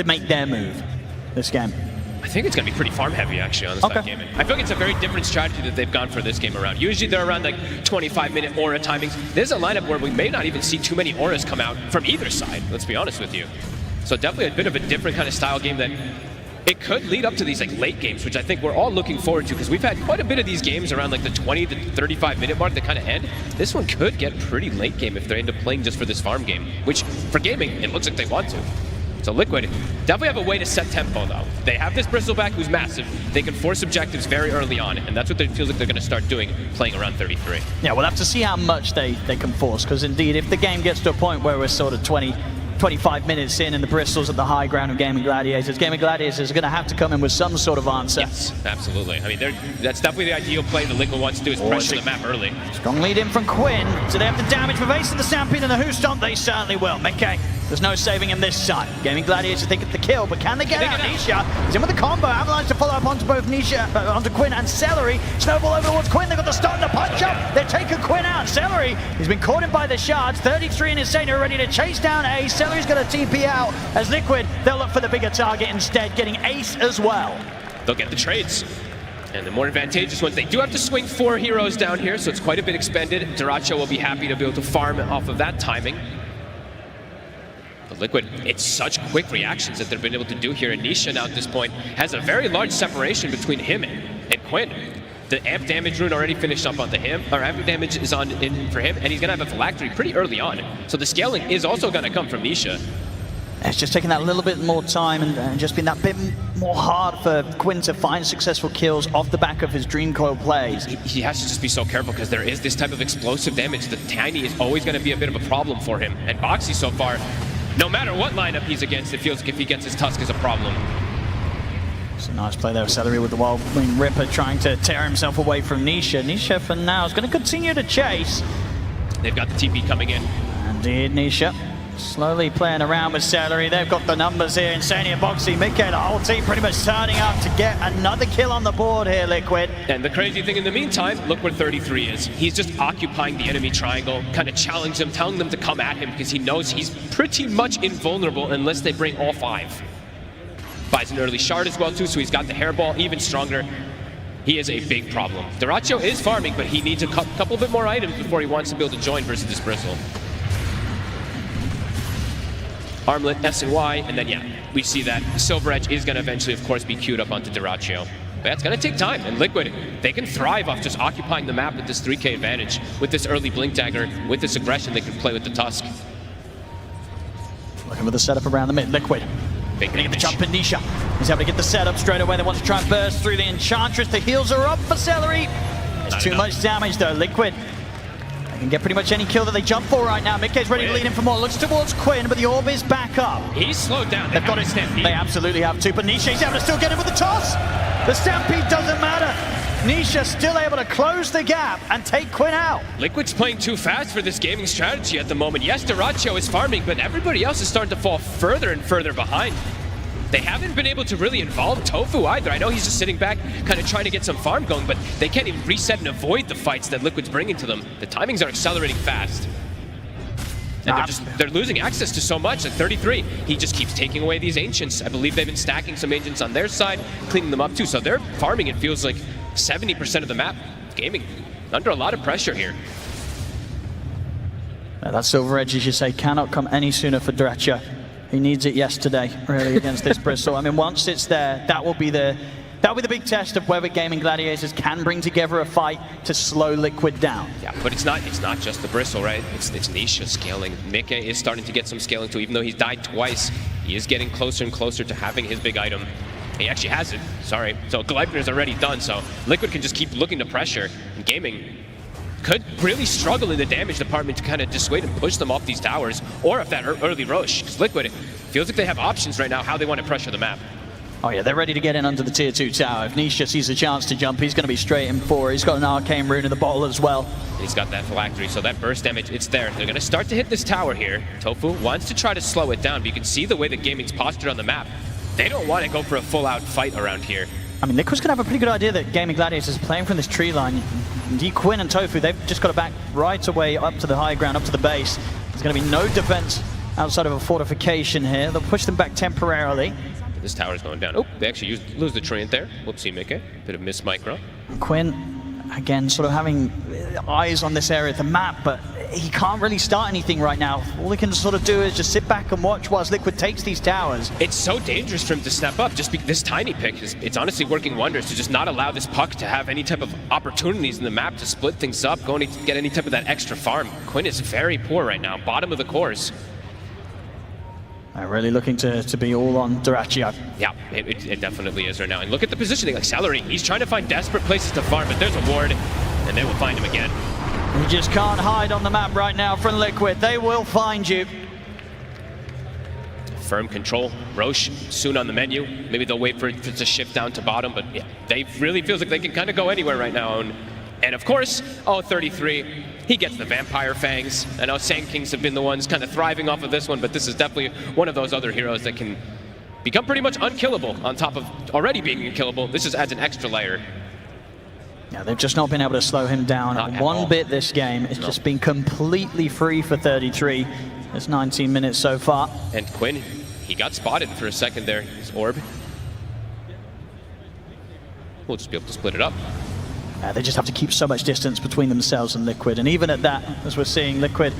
make their move this game? I think it's going to be pretty farm heavy, actually, on this side Gaimin. I feel like it's a very different strategy that they've gone for this game around. Usually they're around like 25-minute aura timings. There's a lineup where we may not even see too many auras come out from either side, let's be honest with you. So definitely a bit of a different kind of style game that it could lead up to these like late games, which I think we're all looking forward to, because we've had quite a bit of these games around like the 20 to 35-minute mark that kind of end. This one could get pretty late game if they end up playing just for this farm game, which for gaming, it looks like they want to. So Liquid definitely have a way to set tempo, though. They have this Bristleback who's massive. They can force objectives very early on, and that's what it feels like they're going to start doing, playing around 33. Yeah, we'll have to see how much they can force, because indeed, if the game gets to a point where we're sort of 25 minutes in and the Bristol's at the high ground of Gaimin Gladiators, Gaimin Gladiators are going to have to come in with some sort of answer. Yes, absolutely. I mean, that's definitely the ideal play that Liquid wants to do, is pressure the map early. Strong lead in from Quinn. Do they have the damage for evading the Stampede and the Who Stomp? They certainly will. Okay. There's no saving him this time. Gaimin Gladiators think it's the kill, but can they get out? Nisha is in with the combo. Avalanche to follow up onto both onto Quinn and Celery. Snowball over towards Quinn. They've got the stun, the punch up. They're taking Quinn out. Celery, he's been caught in by the shards. 33 and Insane are ready to chase down Ace. Celery's going to TP out as Liquid. They'll look for the bigger target instead, getting Ace as well. They'll get the trades. And the more advantageous ones, they do have to swing 4 heroes down here, so it's quite a bit expended. Diracho will be happy to be able to farm off of that timing. But Liquid, it's such quick reactions that they've been able to do here. And Nisha now at this point has a very large separation between him and Quinn. The amp damage rune already finished up onto him, or amp damage is on in for him, and he's gonna have a phylactery pretty early on. So the scaling is also gonna come from Nisha. It's just taking that little bit more time and just been that bit more hard for Quinn to find successful kills off the back of his Dream Coil plays. He has to just be so careful, because there is this type of explosive damage. The Tiny is always going to be a bit of a problem for him. And Boxy so far, no matter what lineup he's against, it feels like if he gets his Tusk is a problem. It's a nice play there, Celery with the Wild Wing Ripper trying to tear himself away from Nisha. Nisha for now is going to continue to chase. They've got the TP coming in. Indeed, Nisha. Slowly playing around with Celery. They've got the numbers here. Insane and Boxy, Mickey, the whole team pretty much turning up to get another kill on the board here, Liquid. And the crazy thing in the meantime, look where 33 is. He's just occupying the enemy triangle, kind of challenging them, telling them to come at him, because he knows he's pretty much invulnerable unless they bring all 5. Buys an early shard as well too, so he's got the hairball even stronger. He is a big problem. Diracho is farming, but he needs a couple bit more items before he wants to be able to join versus this Bristle. Armlet, S and Y, and then yeah, we see that Silver Edge is going to eventually, of course, be queued up onto Diracho. But that's going to take time, and Liquid, they can thrive off just occupying the map with this 3k advantage, with this early Blink Dagger, with this aggression they can play with the Tusk. Looking for the setup around the mid, Liquid. Getting the jump in Nisha. He's able to get the setup straight away. They want to try and burst through the Enchantress. The heals are up for Celery. It's too much damage though, Liquid. They can get pretty much any kill that they jump for right now. Mickey's ready to lead in for more. Looks towards Quinn, but the orb is back up. He's slowed down. They've got it. They absolutely have to, but Nisha's able to still get him with the toss. The Stampede doesn't matter. Nisha still able to close the gap and take Quinn out. Liquid's playing too fast for this gaming strategy at the moment. Yes, Diracho is farming, but everybody else is starting to fall further and further behind. They haven't been able to really involve Tofu either. I know he's just sitting back, kind of trying to get some farm going, but they can't even reset and avoid the fights that Liquid's bringing to them. The timings are accelerating fast. And they're losing access to so much. At 33, he just keeps taking away these Ancients. I believe they've been stacking some Ancients on their side, cleaning them up too. So they're farming, it feels like, 70% of the map. Gaming under a lot of pressure here. That Silver Edge, as you say, cannot come any sooner for Dratcher. He needs it yesterday, really, against this Bristle. I mean, once it's there, that will be the big test of whether Gaimin Gladiators can bring together a fight to slow Liquid down. Yeah, but it's not just the Bristle, right? It's Nisha scaling. Mickey is starting to get some scaling too, even though he's died twice. He is getting closer and closer to having his big item. He actually has it, sorry. So Gleipnir's already done, so Liquid can just keep looking to pressure. And Gaming could really struggle in the damage department to kind of dissuade and push them off these towers, or if that early Roche, because Liquid feels like they have options right now how they want to pressure the map. Oh yeah, they're ready to get in under the tier 2 tower. If Nisha sees a chance to jump, he's going to be straight in for. He's got an arcane rune in the bottle as well. He's got that phylactery, so that burst damage, it's there. They're going to start to hit this tower here. Tofu wants to try to slow it down, but you can see the way that Gaming's postured on the map. They don't want to go for a full-out fight around here. I mean, Liquid's going to have a pretty good idea that Gaimin Gladiators is playing from this tree line. Indeed, Quinn and Tofu, they've just got to back right away up to the high ground, up to the base. There's going to be no defense outside of a fortification here. They'll push them back temporarily. This tower's going down. Oh, they actually lose the Treant there. Whoopsie, Mickey. Bit of miss micro. Quinn, again, sort of having eyes on this area of the map, but he can't really start anything right now. All he can sort of do is just sit back and watch whilst Liquid takes these towers. It's so dangerous for him to step up. Just because this tiny pick, it's honestly working wonders to just not allow this puck to have any type of opportunities in the map to split things up, going to get any type of that extra farm. Quinn is very poor right now, bottom of the course. Really looking to be all on Dyrachyo. Yeah, it definitely is right now. And look at the positioning, like Celery. He's trying to find desperate places to farm, but there's a ward, and they will find him again. You just can't hide on the map right now from Liquid. They will find you. Firm control. Roche soon on the menu. Maybe they'll wait for it to shift down to bottom, but yeah, they really feels like they can kind of go anywhere right now. And of course, 33, he gets the Vampire Fangs. I know Sand Kings have been the ones kind of thriving off of this one, but this is definitely one of those other heroes that can become pretty much unkillable on top of already being unkillable. This just adds an extra layer. Yeah, they've just not been able to slow him down one bit this game. It's just been completely free for 33. It's 19 minutes so far. And Quinn, he got spotted for a second there. His orb. We'll just be able to split it up. They just have to keep so much distance between themselves and Liquid. And even at that, as we're seeing Liquid,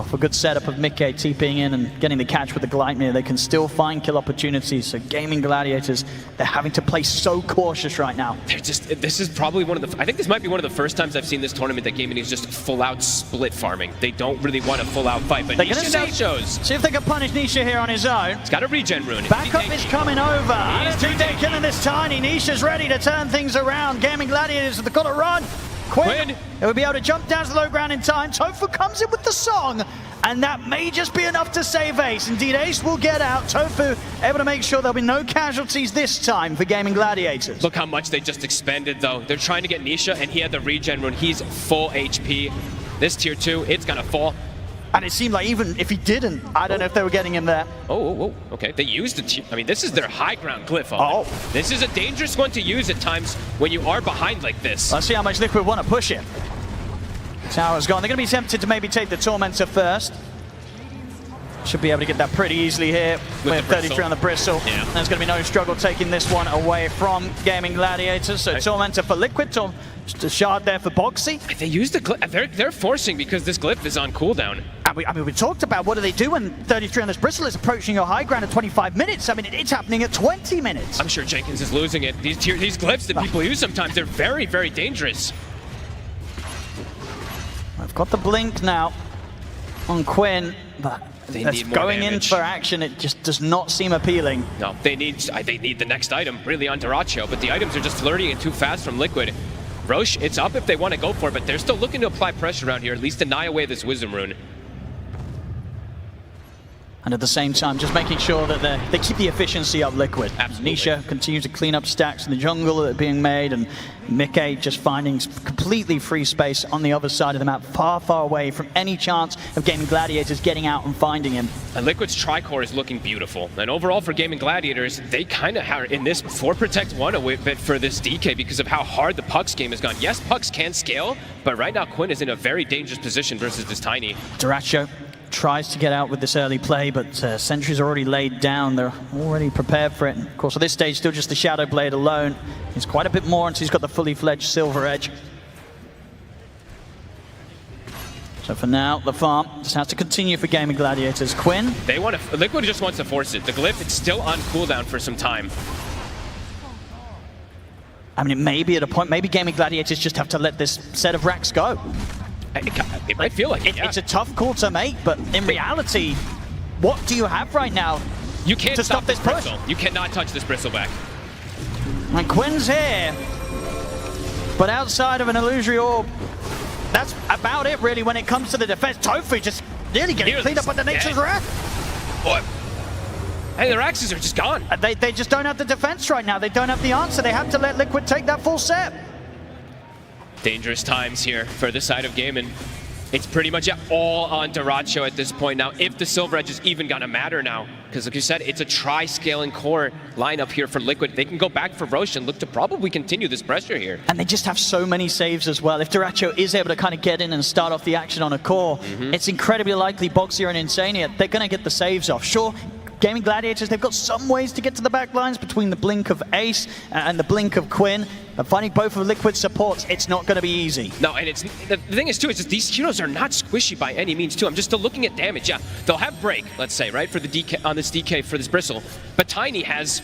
for good setup of Mickey TPing in and getting the catch with the Gleipnir, they can still find kill opportunities. So Gaimin Gladiators, they're having to play so cautious right now. This is probably one of the, I think this might be one of the first times I've seen this tournament that Gaimin is just full out split farming. They don't really want a full out fight, but Nisha now shows. See if they can punish Nisha here on his own. He's got a regen rune. Backup is coming over. I don't think they're killing this tiny. Nisha's ready to turn things around. Gaimin Gladiators have got to run. Quinn, it will be able to jump down to the low ground in time. Tofu comes in with the song, and that may just be enough to save Ace. Indeed, Ace will get out. Tofu able to make sure there'll be no casualties this time for Gaimin Gladiators. Look how much they just expended, though. They're trying to get Nisha, and he had the regen rune. He's full HP. This tier 2, it's gonna fall. And it seemed like even if he didn't, I don't know if they were getting him there. Okay. They used it. I mean, this is their high ground glyph. This is a dangerous one to use at times when you are behind like this. Let's see how much Liquid want to push it. Tower's gone. They're going to be tempted to maybe take the Tormentor first. Should be able to get that pretty easily here with 33 on the Bristle. Yeah. There's going to be no struggle taking this one away from Gaimin Gladiators. So Tormentor for Liquid, just a shard there for Boxy. They use the glyph. They're forcing because this glyph is on cooldown. I mean, we talked about what do they do when 33 on this Bristle is approaching your high ground at 25 minutes. I mean, it's happening at 20 minutes. I'm sure Jenkins is losing it. These glyphs that people use sometimes, they're very, very dangerous. I've got the blink now on Quinn, but going in for action, it just does not seem appealing. No, they need the next item, really, on Dyrachyo, but the items are just flirting and too fast from Liquid. Roche, it's up if they want to go for it, but they're still looking to apply pressure around here, at least deny away this Wisdom Rune. And at the same time, just making sure that they keep the efficiency up Liquid. Absolutely. Nisha continues to clean up stacks in the jungle that are being made, and Mickey just finding completely free space on the other side of the map, far, far away from any chance of Gaimin Gladiators getting out and finding him. And Liquid's Tricore is looking beautiful. And overall for Gaimin Gladiators, they kind of are in this 4 Protect 1 a bit for this DK because of how hard the Pucks game has gone. Yes, Pucks can scale, but right now Quinn is in a very dangerous position versus this Tiny. Dyrachyo tries to get out with this early play, but Sentry's already laid down. They're already prepared for it. And of course, at this stage, still just the Shadow Blade alone. He's quite a bit more until he's got the fully fledged Silver Edge. So for now, the farm just has to continue for Gaimin Gladiators. Quinn? They want to, Liquid just wants to force it. The Glyph, it's still on cooldown for some time. I mean, it may be at a point, maybe Gaimin Gladiators just have to let this set of racks go. It might feel like it, yeah. It's a tough call to make, but in reality, what do you have right now you can't to stop this push? bristle. You cannot touch this bristleback. And Quinn's here, but outside of an illusory orb, that's about it really when it comes to the defense. Tofu just nearly getting cleaned up by the Nature's Wrath. What? Hey, their axes are just gone. They just don't have the defense right now. They don't have the answer. They have to let Liquid take that full set. Dangerous times here for the side of Gaimin. It's pretty much all on Daracho at this point now, if the Silver Edge is even gonna matter now. Because like you said, it's a tri-scaling core lineup here for Liquid. They can go back for Roche and look to probably continue this pressure here. And they just have so many saves as well. If Daracho is able to kind of get in and start off the action on a core, it's incredibly likely Boxier and Insania, they're gonna get the saves off. Sure, Gaimin Gladiators, they've got some ways to get to the back lines between the blink of Ace and the blink of Quinn. But finding both of Liquid's supports, it's not going to be easy. No, and it's the thing is too, is just these heroes are not squishy by any means too. I'm just still looking at damage. Yeah, they'll have break, let's say, right, for the DK on this DK for this Bristle. But Tiny has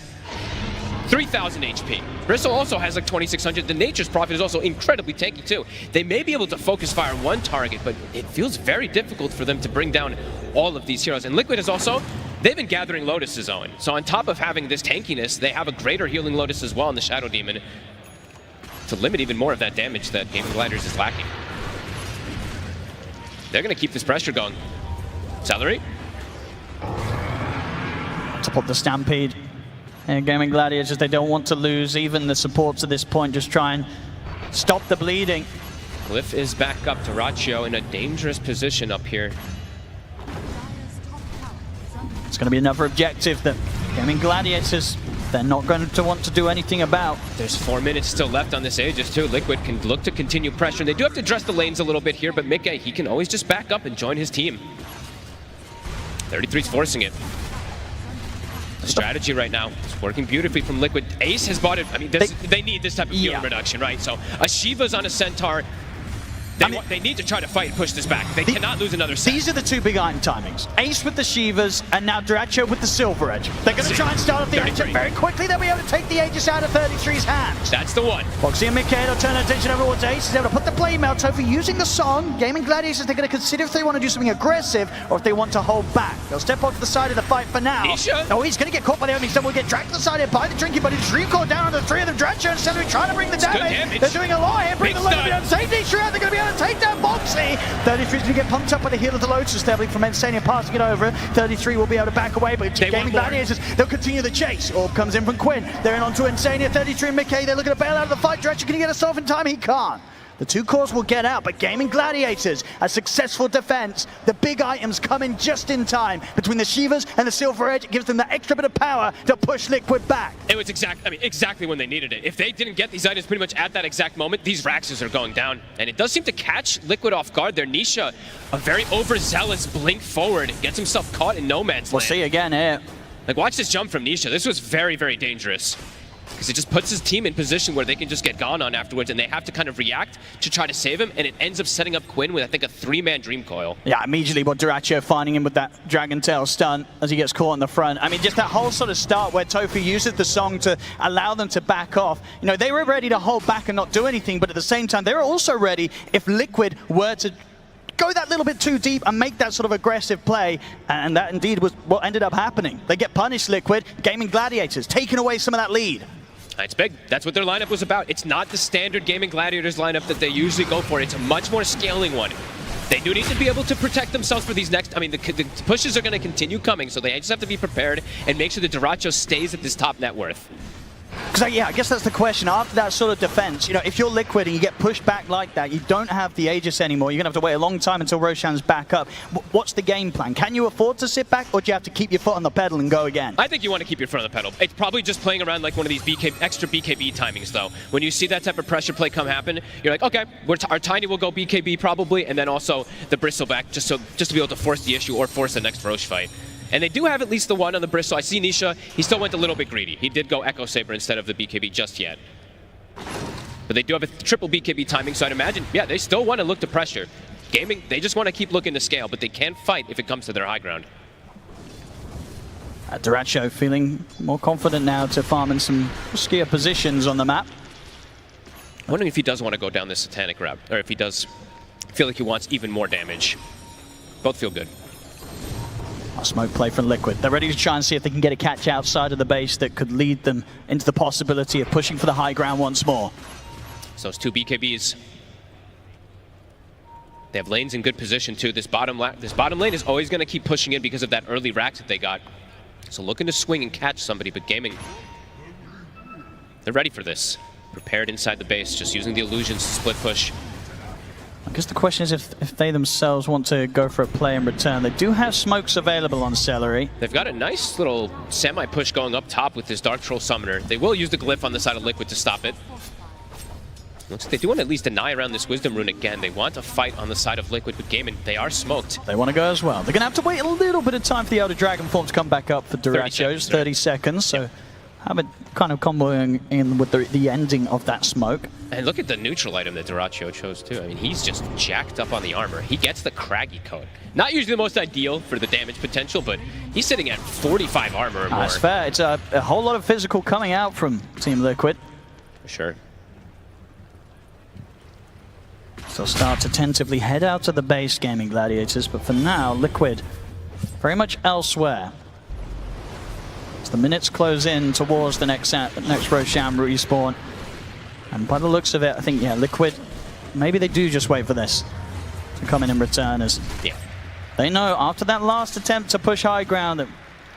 3,000 HP. Bristle also has like 2,600. The Nature's Prophet is also incredibly tanky too. They may be able to focus fire one target, but it feels very difficult for them to bring down all of these heroes. And Liquid is also, they've been gathering Lotus's own. So on top of having this tankiness, they have a greater healing Lotus as well in the Shadow Demon to limit even more of that damage that Gaimin Gladiators is lacking. They're going to keep this pressure going. Celery. To put the Stampede. And Gaimin Gladiators, they don't want to lose even the supports at this point. Just try and stop the bleeding. Glyph is back up to Daracho in a dangerous position up here. It's going to be another objective that Gaimin Gladiators, they're not going to want to do anything about. There's 4 minutes still left on this Aegis too. Liquid can look to continue pressure. They do have to address the lanes a little bit here, but Mickey, he can always just back up and join his team. 33's forcing it. The strategy right now is working beautifully from Liquid. Ace has bought it. I mean, they need this type of healing reduction, right? So a Shiva's on a Centaur. They need to try to fight and push this back. They cannot lose another set. These are the two big item timings. Ace with the Shivas, and now Daracho with the Silver Edge. They're going to try and start off the action very quickly. They'll be able to take the Aegis out of 33's hands. That's the one. Boxy and Mickey will turn attention over towards Ace. He's able to put the blade mail. Tofu using the song. Gaimin Gladiators, they're going to consider if they want to do something aggressive or if they want to hold back. They'll step off to the side of the fight for now. Nisha. Oh, he's going to get caught by the opening stun. Will get dragged to the side here by the drinking, but his Dream Core down on the three of them. Daracho and Celery trying to bring the damage. They're doing a lot here. Bring the load down. Save Nisha out. They're going to be able to take down Boxy. 33's going to get pumped up by the heel of the Lotus Devil from Insania passing it over. 33 will be able to back away, but Gaimin Gladiators, they'll continue the chase. Orb comes in from Quinn. They're in onto Insania. 33 and Mickey, they're looking to bail out of the fight. Daracho, can he get us off in time? He can't. The two cores will get out, but Gaimin Gladiators, a successful defense. The big items come in just in time. Between the Shivas and the Silver Edge, it gives them the extra bit of power to push Liquid back. It was exactly when they needed it. If they didn't get these items pretty much at that exact moment, these Raxes are going down. And it does seem to catch Liquid off guard there. Nisha, a very overzealous blink forward, gets himself caught in no man's land. We'll see again here. Like, watch this jump from Nisha. This was very, very dangerous. Because it just puts his team in position where they can just get gone on afterwards, and they have to kind of react to try to save him, and it ends up setting up Quinn with, I think, a 3-man Dream Coil. Yeah, immediately what Daracho finding him with that Dragon Tail stun as he gets caught in the front. I mean, just that whole sort of start where Tofu uses the song to allow them to back off. You know, they were ready to hold back and not do anything, but at the same time, they were also ready if Liquid were to go that little bit too deep and make that sort of aggressive play, and that indeed was what ended up happening. They get punished, Liquid. Gaimin Gladiators taking away some of that lead. It's big. That's what their lineup was about. It's not the standard Gaimin Gladiators lineup that they usually go for. It's a much more scaling one. They do need to be able to protect themselves for these next... I mean, the pushes are going to continue coming, so they just have to be prepared and make sure that Daracho stays at this top net worth. Because I guess that's the question. After that sort of defense, if you're Liquid and you get pushed back like that, you don't have the Aegis anymore. You're going to have to wait a long time until Roshan's back up. What's the game plan? Can you afford to sit back, or do you have to keep your foot on the pedal and go again? I think you want to keep your foot on the pedal. It's probably just playing around like one of these extra BKB timings, though. When you see that type of pressure play come happen, you're like, okay, our Tiny will go BKB probably, and then also the Bristleback just to be able to force the issue or force the next Roche fight. And they do have at least the one on the Bristle. I see Nisha, he still went a little bit greedy. He did go Echo Saber instead of the BKB just yet. But they do have a triple BKB timing, so I'd imagine, yeah, they still want to look to pressure. Gaming, they just want to keep looking to scale, but they can fight if it comes to their high ground. Duracho feeling more confident now to farm in some riskier positions on the map. I'm wondering if he does want to go down this Satanic route, or if he does feel like he wants even more damage. Both feel good. Smoke play from Liquid. They're ready to try and see if they can get a catch outside of the base that could lead them into the possibility of pushing for the high ground once more. So it's 2 BKBs. They have lanes in good position too. This bottom lane is always going to keep pushing in because of that early rack that they got. So looking to swing and catch somebody, but Gaming, they're ready for this. Prepared inside the base, just using the illusions to split push. I guess the question is if they themselves want to go for a play in return. They do have smokes available on Celery. They've got a nice little semi-push going up top with this Dark Troll Summoner. They will use the Glyph on the side of Liquid to stop it. Looks like they do want to at least deny around this Wisdom Rune again. They want to fight on the side of Liquid with Gaimin. They are smoked. They want to go as well. They're going to have to wait a little bit of time for the Elder Dragon form to come back up for Duracho's. 30 seconds, so have it kind of comboing in with the ending of that smoke. And look at the neutral item that Duracho chose too. I mean, he's just jacked up on the armor. He gets the Craggy Coat. Not usually the most ideal for the damage potential, but he's sitting at 45 armor or more. That's fair. It's a whole lot of physical coming out from Team Liquid. For sure. So start to tentatively head out to the base, Gaimin Gladiators, but for now, Liquid very much elsewhere. As the minutes close in towards the next Roshan respawn. And by the looks of it, I think, Liquid, maybe they do just wait for this to come in return, as they know after that last attempt to push high ground, that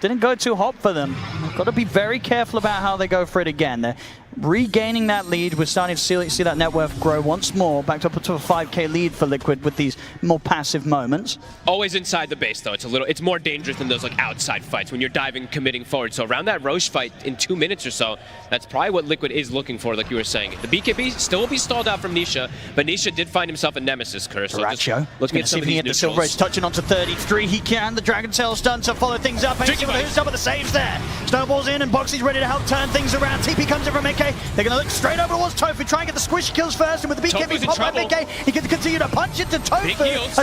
didn't go too hot for them. They've got to be very careful about how they go for it again. They're regaining that lead. We're starting to see that net worth grow once more, backed up to a 5k lead for Liquid with these more passive moments. Always inside the base though. It's more dangerous than those like outside fights when you're diving, committing forward. So around that Roche fight in 2 minutes or so, that's probably what Liquid is looking for, like you were saying. The BKB still will be stalled out from Nisha, but Nisha did find himself a Nemesis curse. So Duracho looking at some of these the Silver Age touching onto 33. He can. The Dragon Tail's done to follow things up. Who's some of the saves there? Snowball's in and Boxy's ready to help turn things around. TP comes in from Mickey. They're going to look straight over towards Tofu, try and get the squishy kills first, and with the BKB pop by Mickey, he can continue to punch into Tofu.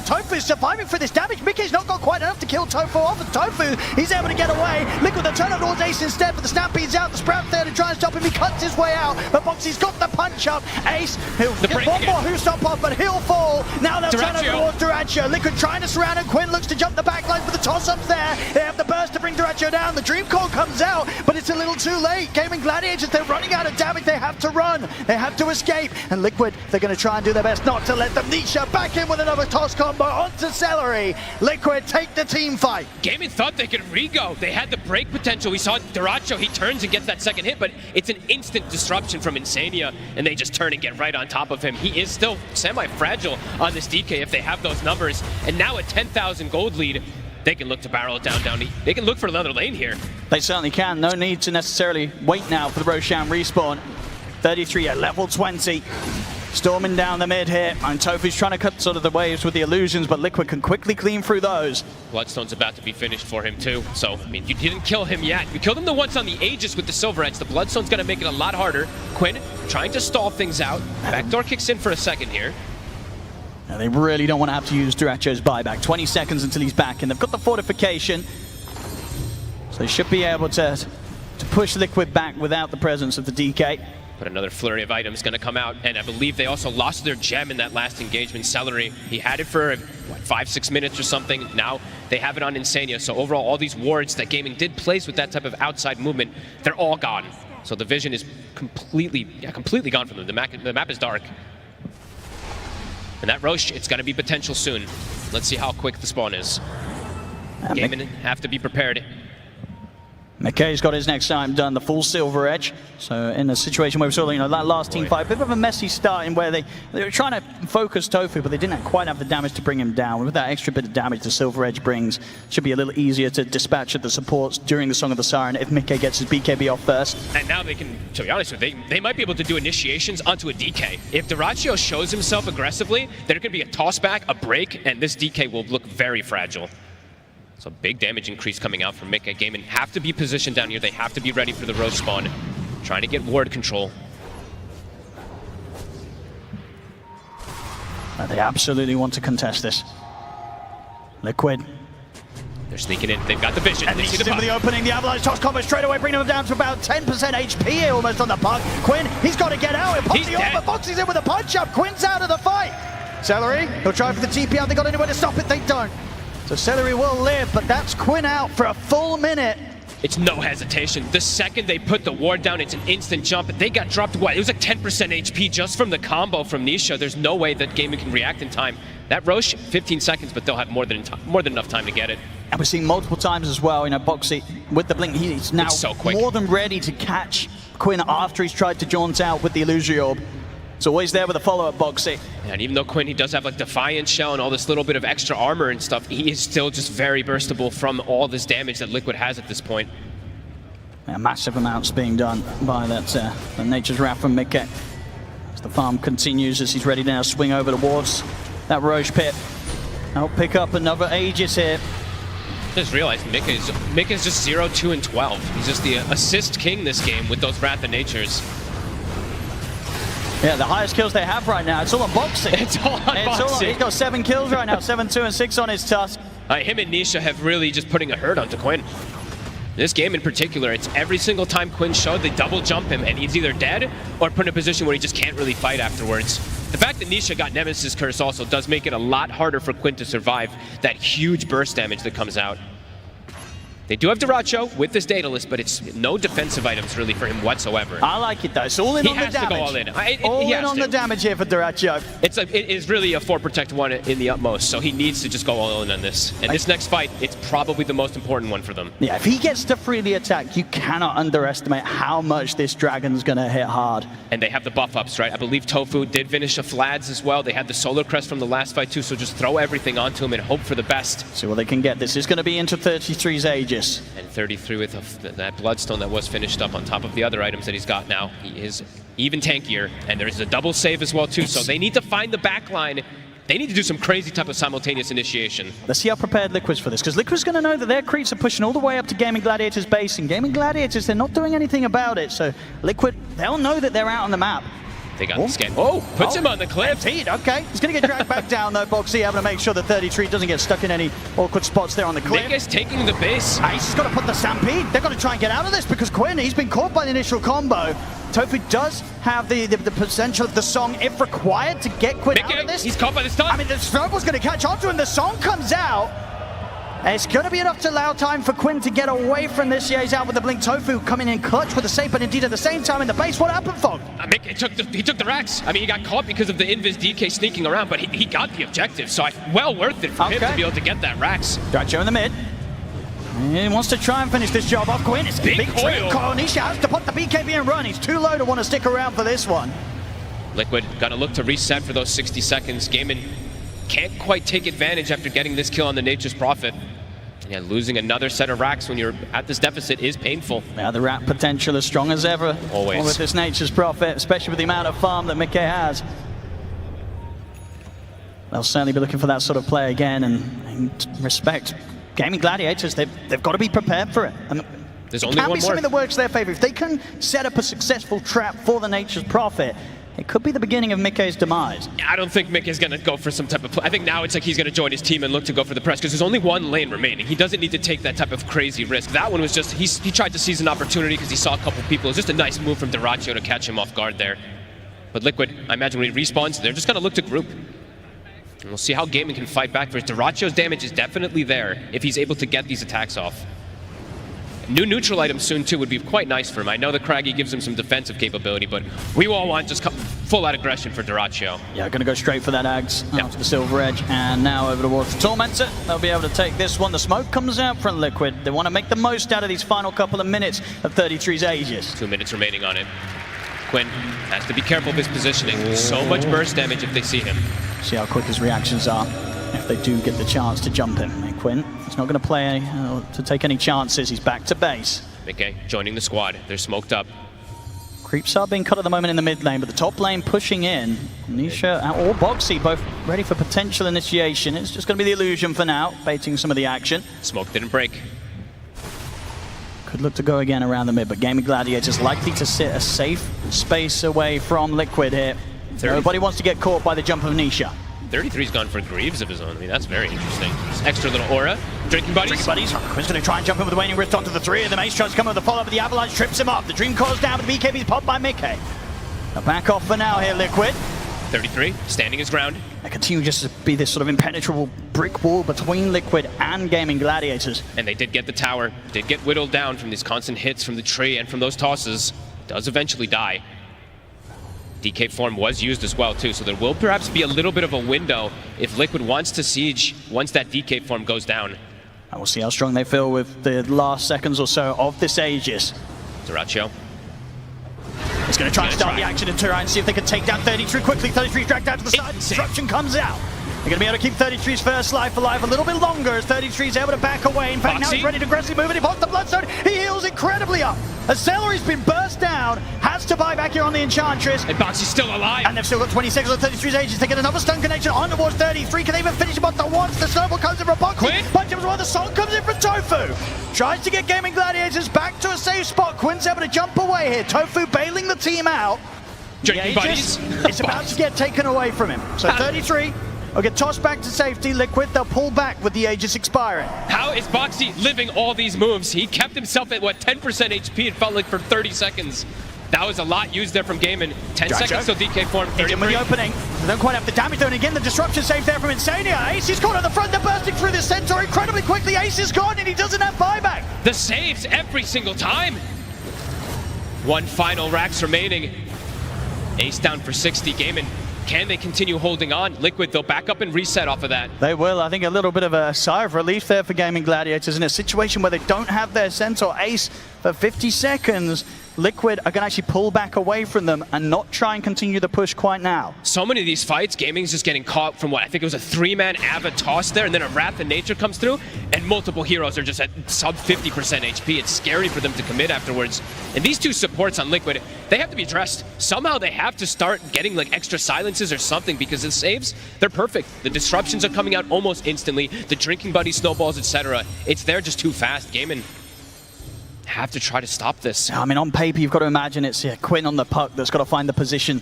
Tofu is surviving for this damage. Mickey's not got quite enough to kill Tofu off, and Tofu, he's able to get away. Liquid, the turn towards Ace instead, but the Snapbede's out. The Sprout there to try and stop him. He cuts his way out, but Boxy's got the punch up. Ace, he'll get one more Who Stop off, but he'll fall. Now they'll turn over towards Duracho. Liquid trying to surround him. Quinn looks to jump the backline for the toss-ups there. They have the burst to bring Duracho down. The Dream Core comes out, but it's a little too late. Gaimin Gladiators, they're running out of damage. They have to run. They have to escape. And Liquid, they're going to try and do their best not to let them. Nisha back in with another toss combo onto Celery. Liquid take the team fight. Gaimin thought they could re-go. They had the break potential. We saw Duracho, he turns and gets that second hit, but it's an instant disruption from Insania, and they just turn and get right on top of him. He is still semi-fragile on this DK if they have those numbers. And now a 10,000 gold lead, they can look to barrel it down. They can look for another lane here. They certainly can. No need to necessarily wait now for the Roshan respawn. 33 at level 20. Storming down the mid here, and Tofu's trying to cut sort of the waves with the illusions, but Liquid can quickly clean through those. Bloodstone's about to be finished for him too, so, I mean, you didn't kill him yet. You killed him the once on the Aegis with the Silver Edge. The Bloodstone's gonna make it a lot harder. Quinn trying to stall things out. Backdoor kicks in for a second here. Now they really don't want to have to use Duracho's buyback. 20 seconds until he's back, and they've got the fortification. So they should be able to push Liquid back without the presence of the DK. But another flurry of items going to come out, and I believe they also lost their gem in that last engagement. Celery, he had it for, what, 5-6 minutes or something. Now they have it on Insania. So overall, all these wards that Gaming did place with that type of outside movement, they're all gone. So the vision is completely gone from them. The map is dark. And that Roche, it's going to be potential soon. Let's see how quick the spawn is. Gaming have to be prepared. McKay's got his next item done, the full Silver Edge. So in a situation where we saw, that last team fight, a bit of a messy start in where they were trying to focus Tofu, but they didn't quite have the damage to bring him down. With that extra bit of damage the Silver Edge brings, should be a little easier to dispatch at the supports during the Song of the Siren if Mickey gets his BKB off first. And now they can, to be honest with you, they might be able to do initiations onto a DK. If Dyrachyo shows himself aggressively, there could be a tossback, a break, and this DK will look very fragile. So big damage increase coming out from Mika. Gaimin have to be positioned down here. They have to be ready for the Roche spawn. Trying to get ward control. They absolutely want to contest this. Liquid. They're sneaking in. They've got the vision. And they see the the opening, the Avalanche toss combo straight away, bringing him down to about 10% HP here almost on the puck. Quinn, he's got to get out. He's dead. But Foxy's in with a punch up. Quinn's out of the fight. Celery, he'll try for the TP out. They got anywhere to stop it. They don't. So Celery will live, but that's Quinn out for a full minute. It's no hesitation. The second they put the ward down, it's an instant jump. They got dropped, what? It was like 10% HP just from the combo from Nisha. There's no way that Gaimin can react in time. That Roche, 15 seconds, but they'll have more than enough time to get it. And we're seeing multiple times as well, Boxy, with the blink, he's now so quick. More than ready to catch Quinn after he's tried to jaunt out with the Illusory Orb. It's always there with a follow-up, Boxy. And even though Quinn, he does have like Defiant Shell and all this little bit of extra armor and stuff, he is still just very burstable from all this damage that Liquid has at this point. Yeah, massive amounts being done by that the Nature's Wrath from Mickey. As the farm continues, as he's ready now to swing over towards that Roche pit. I'll pick up another Aegis here. Just realized Mika's just 0, 2, and 12. He's just the assist king this game with those Wrath of Natures. Yeah, the highest kills they have right now. It's all on Boxy. It's all on Boxy. He's got 7 kills right now, 7, 2, and 6 on his tusk. Him and Nisha have really just putting a hurt onto Quinn. This game in particular, it's every single time Quinn showed, they double jump him and he's either dead or put in a position where he just can't really fight afterwards. The fact that Nisha got Nemesis Curse also does make it a lot harder for Quinn to survive that huge burst damage that comes out. They do have Dyrachyo with this data list, but it's no defensive items really for him whatsoever. I like it though. It's all in on the damage. He has to go all in. All in on the damage here for Dyrachyo. It is really a 4 protect 1 in the utmost, so he needs to just go all in on this. And this next fight, it's probably the most important one for them. Yeah, if he gets to freely attack, you cannot underestimate how much this dragon's going to hit hard. And they have the buff ups, right? I believe Tofu did finish a Flads as well. They had the Solar Crest from the last fight too, so just throw everything onto him and hope for the best. See what they can get. This is going to be into 33's Aegis. And 33 with that Bloodstone that was finished up on top of the other items that he's got now. He is even tankier, and there is a double save as well too, so they need to find the backline. They need to do some crazy type of simultaneous initiation. Let's see how prepared Liquid's for this, because Liquid's going to know that their creeps are pushing all the way up to Gaimin Gladiator's base, and Gaimin Gladiators, they're not doing anything about it, so Liquid, they'll know that they're out on the map. They got the scan. Oh, puts him on the cliff. Okay, he's going to get dragged back down though, Boxy, having to make sure that 33 doesn't get stuck in any awkward spots there on the cliff. Nick is taking the base. He's just got to put the Stampede. They've got to try and get out of this because Quinn, he's been caught by the initial combo. Tofu does have the potential of the Song, if required, to get Quinn out of this. He's caught by the stun. I mean, the Snowball's going to catch onto him. The Song comes out. It's going to be enough to allow time for Quinn to get away from this. Yeah, he's out with the blink. Tofu coming in clutch with the save, but indeed at the same time in the base. What happened, Fog? He took the racks. I mean, he got caught because of the Invis DK sneaking around, but he got the objective, so well worth it for him to be able to get that racks. Dyrachyo in the mid. He wants to try and finish this job off. Quinn, it's a big coil. Nisha has to put the BKB and run. He's too low to want to stick around for this one. Liquid gonna look to reset for those 60 seconds. Gaimin can't quite take advantage after getting this kill on the Nature's Prophet. Yeah, losing another set of racks when you're at this deficit is painful. Yeah, the rat potential as strong as ever. Always. With this Nature's Prophet, especially with the amount of farm that Mickey has. They'll certainly be looking for that sort of play again, and respect Gaimin Gladiators. They've got to be prepared for it. And there's only one more. It can be something that works their favor. If they can set up a successful trap for the Nature's Prophet, it could be the beginning of Mickey's demise. I don't think Mick is going to go for some type of play. I think now it's like he's going to join his team and look to go for the press, because there's only one lane remaining. He doesn't need to take that type of crazy risk. That one was just, he tried to seize an opportunity because he saw a couple people. It was just a nice move from Dyrachyo to catch him off guard there. But Liquid, I imagine when he respawns, they're just going to look to group. And we'll see how Gaimin can fight back for it. Dyrachyo's damage is definitely there if he's able to get these attacks off. New neutral items soon too would be quite nice for him. I know the Craggy gives him some defensive capability, but we all want just full full-out aggression for Dyrachyo. Yeah, going to go straight for that Ags after the Silver Edge, and now over towards the Tormentor. They'll be able to take this one. The smoke comes out from Liquid. They want to make the most out of these final couple of minutes of 33's Aegis. 2 minutes remaining on it. Quinn has to be careful of his positioning. So much burst damage if they see him. See how quick his reactions are if they do get the chance to jump him. And Quinn, he's not going to play to take any chances. He's back to base. Okay, joining the squad. They're smoked up. Creeps are being cut at the moment in the mid lane, but the top lane pushing in. Nisha or Boxy both ready for potential initiation. It's just going to be the illusion for now, baiting some of the action. Smoke didn't break. Could look to go again around the mid, but Gaimin Gladiator's likely to sit a safe space away from Liquid here. Nobody wants to get caught by the jump of Nisha. 33's gone for Greaves of his own. I mean, that's very interesting. Just extra little aura. Drinking buddies. Quinn's going to try and jump in with the Waning Rift onto the 3 of them. Ace tries to come with the follow-up, but the Avalanche trips him off. The Dream Core's down, but the BKB's popped by Mickey. Now back off for now here, Liquid. 33, standing his ground. They continue just to be this sort of impenetrable brick wall between Liquid and Gaimin Gladiators. And they did get the tower. Did get whittled down from these constant hits from the tree and from those tosses. Does eventually die. DK form was used as well too, so there will perhaps be a little bit of a window if Liquid wants to siege once that DK form goes down. And we'll see how strong they feel with the last seconds or so of this Aegis. Dyrachyo. He's going to try and start the action in Turai and see if they can take down 33 quickly. 33's dragged out to the side. Disruption comes out. They're going to be able to keep 33's first life alive a little bit longer as 33's able to back away. In fact, now he's ready to aggressively move it. He pops the Bloodstone. He heals incredibly up. As Celery's been burst down, has to buy back here on the Enchantress. And Boxy's still alive. And they've still got 20 seconds on 33's Aegis. They get another stun connection on towards 33. Can they even finish him off the once? The snowball comes in from Boxy. Punch him as well. The song comes in from Tofu. Tries to get Gaimin Gladiators back to a safe spot. Quinn's able to jump away here. Tofu bailing the team out. Drinking buddies. It's about to get taken away from him. So 33 will get tossed back to safety. Liquid, they'll pull back with the Aegis expiring. How is Boxy living all these moves? He kept himself at, what, 10% HP, it felt like, for 30 seconds. That was a lot used there from Gaimin. 10 seconds, so DK form, 33. With the opening. They don't quite have the damage though, and again, the disruption saved there from Insania. Ace is caught on the front, they're bursting through the Centaur incredibly quickly. Ace is gone, and he doesn't have buyback. The saves every single time. One final Rax remaining. Ace down for 60. Gaimin, can they continue holding on? Liquid, they'll back up and reset off of that. They will. I think a little bit of a sigh of relief there for Gaimin Gladiators in a situation where they don't have their Centaur Ace for 50 seconds. Liquid are going to actually pull back away from them and not try and continue the push quite now. So many of these fights, Gaming's just getting caught from what, I think it was a 3-man Ava toss there, and then a Wrath of Nature comes through, and multiple heroes are just at sub 50% HP. It's scary for them to commit afterwards. And these two supports on Liquid, they have to be addressed. Somehow they have to start getting like extra silences or something, because the saves, they're perfect. The disruptions are coming out almost instantly. The drinking buddy snowballs, etc. It's there just too fast. Gaimin have to try to stop this. I mean, on paper, you've got to imagine it's Quinn on the puck that's got to find the position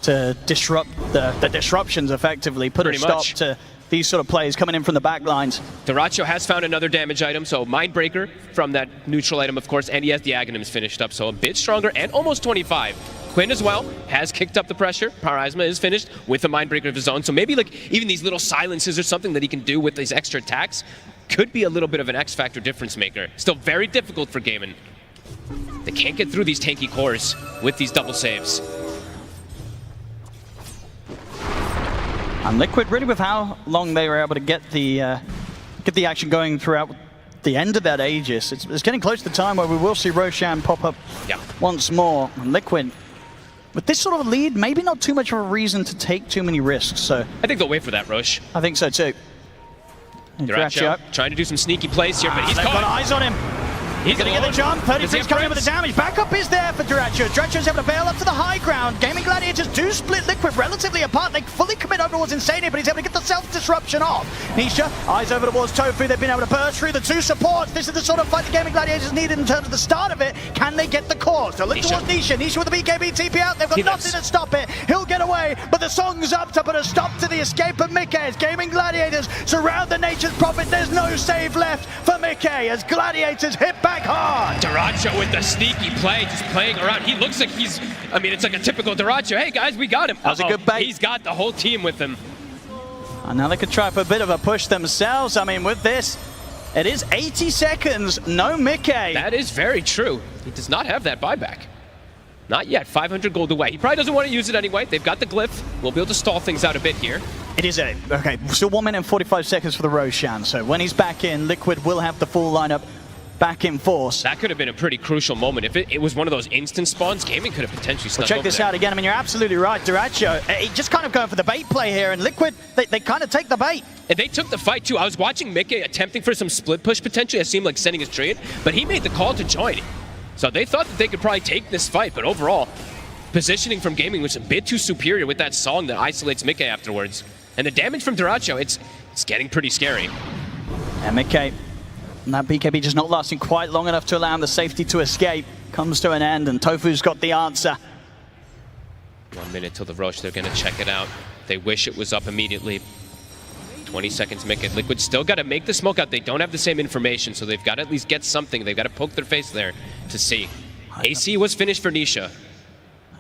to disrupt the disruptions effectively, put a stop to these sort of players coming in from the back lines. Dyrachyo has found another damage item, so Mindbreaker from that neutral item, of course, and he has the Aghanims finished up, so a bit stronger and almost 25. Quinn as well has kicked up the pressure. Parasma is finished with a Mindbreaker of his own, so maybe like even these little silences or something that he can do with these extra attacks could be a little bit of an X-Factor difference maker. Still very difficult for Gaimin. They can't get through these tanky cores with these double saves. And Liquid, really with how long they were able to get the action going throughout the end of that Aegis, it's getting close to the time where we will see Roshan pop up once more. And Liquid, with this sort of a lead, maybe not too much of a reason to take too many risks. So I think they'll wait for that, Roche. I think so too. Dyrachyo trying to do some sneaky plays here, but he's got eyes on him. He's going to get the jump. 33's coming in with the damage. Backup is there for Dyrachyo. Dyrachyo's able to bail up to the high ground. Gaimin Gladiators do split Liquid relatively apart. They fully commit over towards Insania, but he's able to get the self-disruption off. Nisha, eyes over towards Tofu. They've been able to burst through the two supports. This is the sort of fight the Gaimin Gladiators needed in terms of the start of it. Can they get the core? So look towards Nisha. Nisha with the BKB TP out. They've got nothing to stop it. He'll get away, but the song's up to put a stop to the escape of Mickey as Gaimin Gladiators surround the Nature's Prophet. There's no save left for Mickey as Gladiators hit back hard. Dyrachyo with the sneaky play, just playing around. He looks like he's, I mean, it's like a typical Dyrachyo. Hey guys, we got him. That was a good bait. He's got the whole team with him. And now they could try for a bit of a push themselves. I mean, with this, it is 80 seconds, no Mickey. That is very true. He does not have that buyback. Not yet. 500 gold away. He probably doesn't want to use it anyway. They've got the glyph. We'll be able to stall things out a bit here. It is okay, still 1 minute and 45 seconds for the Roshan, so when he's back in, Liquid will have the full lineup back in force. That could have been a pretty crucial moment. If it was one of those instant spawns, Gaimin could have potentially snuck Check over this there. out again. I mean, you're absolutely right. Duracho, he just kind of going for the bait play here, and Liquid, they kind of take the bait. And they took the fight too. I was watching Mickey attempting for some split push potentially. It seemed like sending his trade, but he made the call to join. So they thought that they could probably take this fight, but overall, positioning from Gaimin was a bit too superior with that song that isolates Mickey afterwards. And the damage from Duracho, it's getting pretty scary. And Mickey, that BKB just not lasting quite long enough to allow him the safety to escape. Comes to an end, and Tofu's got the answer. 1 minute till the rush. They're going to check it out. They wish it was up immediately. 20 seconds, Mickey. Liquid still got to make the smoke out. They don't have the same information, so they've got to at least get something. They've got to poke their face there to see. AC was finished for Nisha.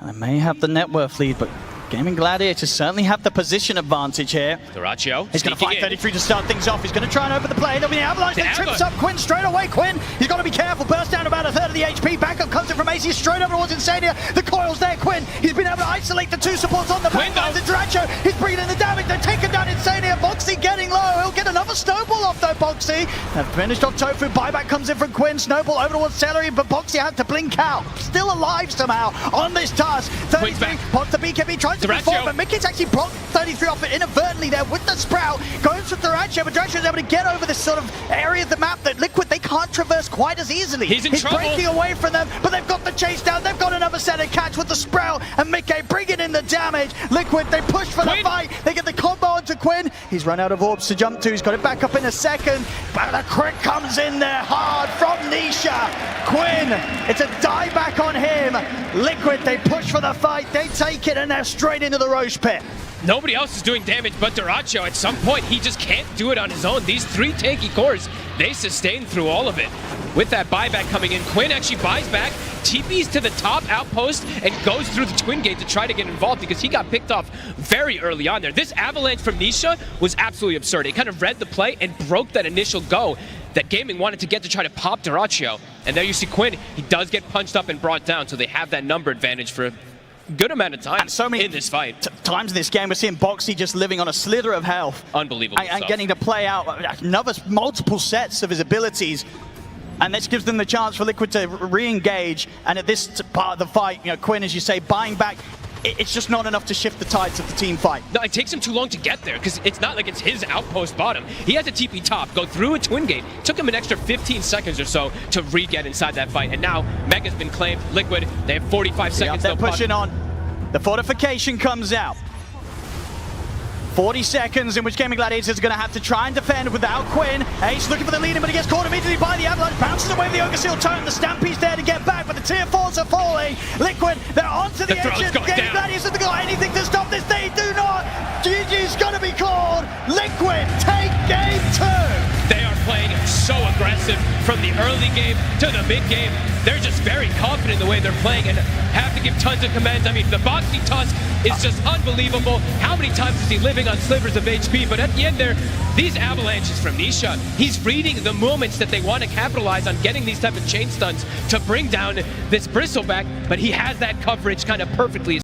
They may have the net worth lead, but Gaimin Gladiator certainly have the position advantage here. Duracho. He's going to fight 33 to start things off. He's going to try and open the play. There'll be the avalanche that trips up Quinn straight away. Quinn, he's got to be careful. Burst down about a third of the HP. Backup comes in from AC straight over towards Insania. The coil's there. Quinn, he's been able to isolate the two supports on the back lines. And Duracho, he's bringing in the damage. They're taking down Insania. Boxy getting low. He'll get another snowball off though, Boxy. They've finished off Tofu. Buyback comes in from Quinn. Snowball over towards Celery, but Boxy had to blink out. Still alive somehow on this task. 33 pops the BKB, tries to perform, but Mickey's actually blocked 33 off it inadvertently there with the Sprout. Goes for Duracho, but Duracho's able to get over this sort of area of the map that Liquid, they can't traverse quite as easily. He's in trouble. Breaking away from them, but they've got the chase down. They've got another set of catch with the Sprout, and Mickey bringing in the damage. Liquid, they push for the fight. They get the combo onto Quinn. He's run out of orbs to jump to. He's got it back up in a second, but the crit comes in there hard from Nisha. Quinn, it's a die back on him. Liquid, they push for the fight. They take it, and they're straight into the Roche pit. Nobody else is doing damage but Duracho. At some point, he just can't do it on his own. These 3 tanky cores, they sustain through all of it. With that buyback coming in, Quinn actually buys back, TPs to the top outpost, and goes through the twin gate to try to get involved because he got picked off very early on there. This avalanche from Nisha was absolutely absurd. It kind of read the play and broke that initial go that Gaimin wanted to get to try to pop Duracho. And there you see Quinn, he does get punched up and brought down, so they have that number advantage for good amount of time in this fight. Times in this game, we're seeing Boxy just living on a slither of health. Unbelievable and getting to play out another multiple sets of his abilities. And this gives them the chance for Liquid to re-engage. And at this part of the fight, you know, Quinn, as you say, buying back, it's just not enough to shift the tides of the team fight. No, it takes him too long to get there because it's not like it's his outpost bottom. He had to TP top, go through a twin gate. It took him an extra 15 seconds or so to re-get inside that fight. And now Mega's been claimed. Liquid, they have 45 seconds. They're pushing on. The fortification comes out. 40 seconds in which Gaimin Gladiator is going to have to try and defend without Quinn. Ace looking for the lead, but he gets caught immediately by the avalanche. Bounces away with the Ogre Seal Tone. The Stampede's there to get back, but the tier 4s are falling. Liquid, they're onto the edge. Gaimin Gladiator have got anything to stop this. They do not. GG's going to be called. Liquid take game 2. They are playing so aggressive from the early game to the mid game. They're just very confident in the way they're playing and have to give tons of commands. I mean, the Boxy Tusk is just unbelievable. How many times is he living on slivers of HP? But at the end there, these avalanches from Nisha, he's reading the moments that they want to capitalize on getting ththese type of chain stuns to bring down this Bristleback, but he has that coverage kind of perfectly.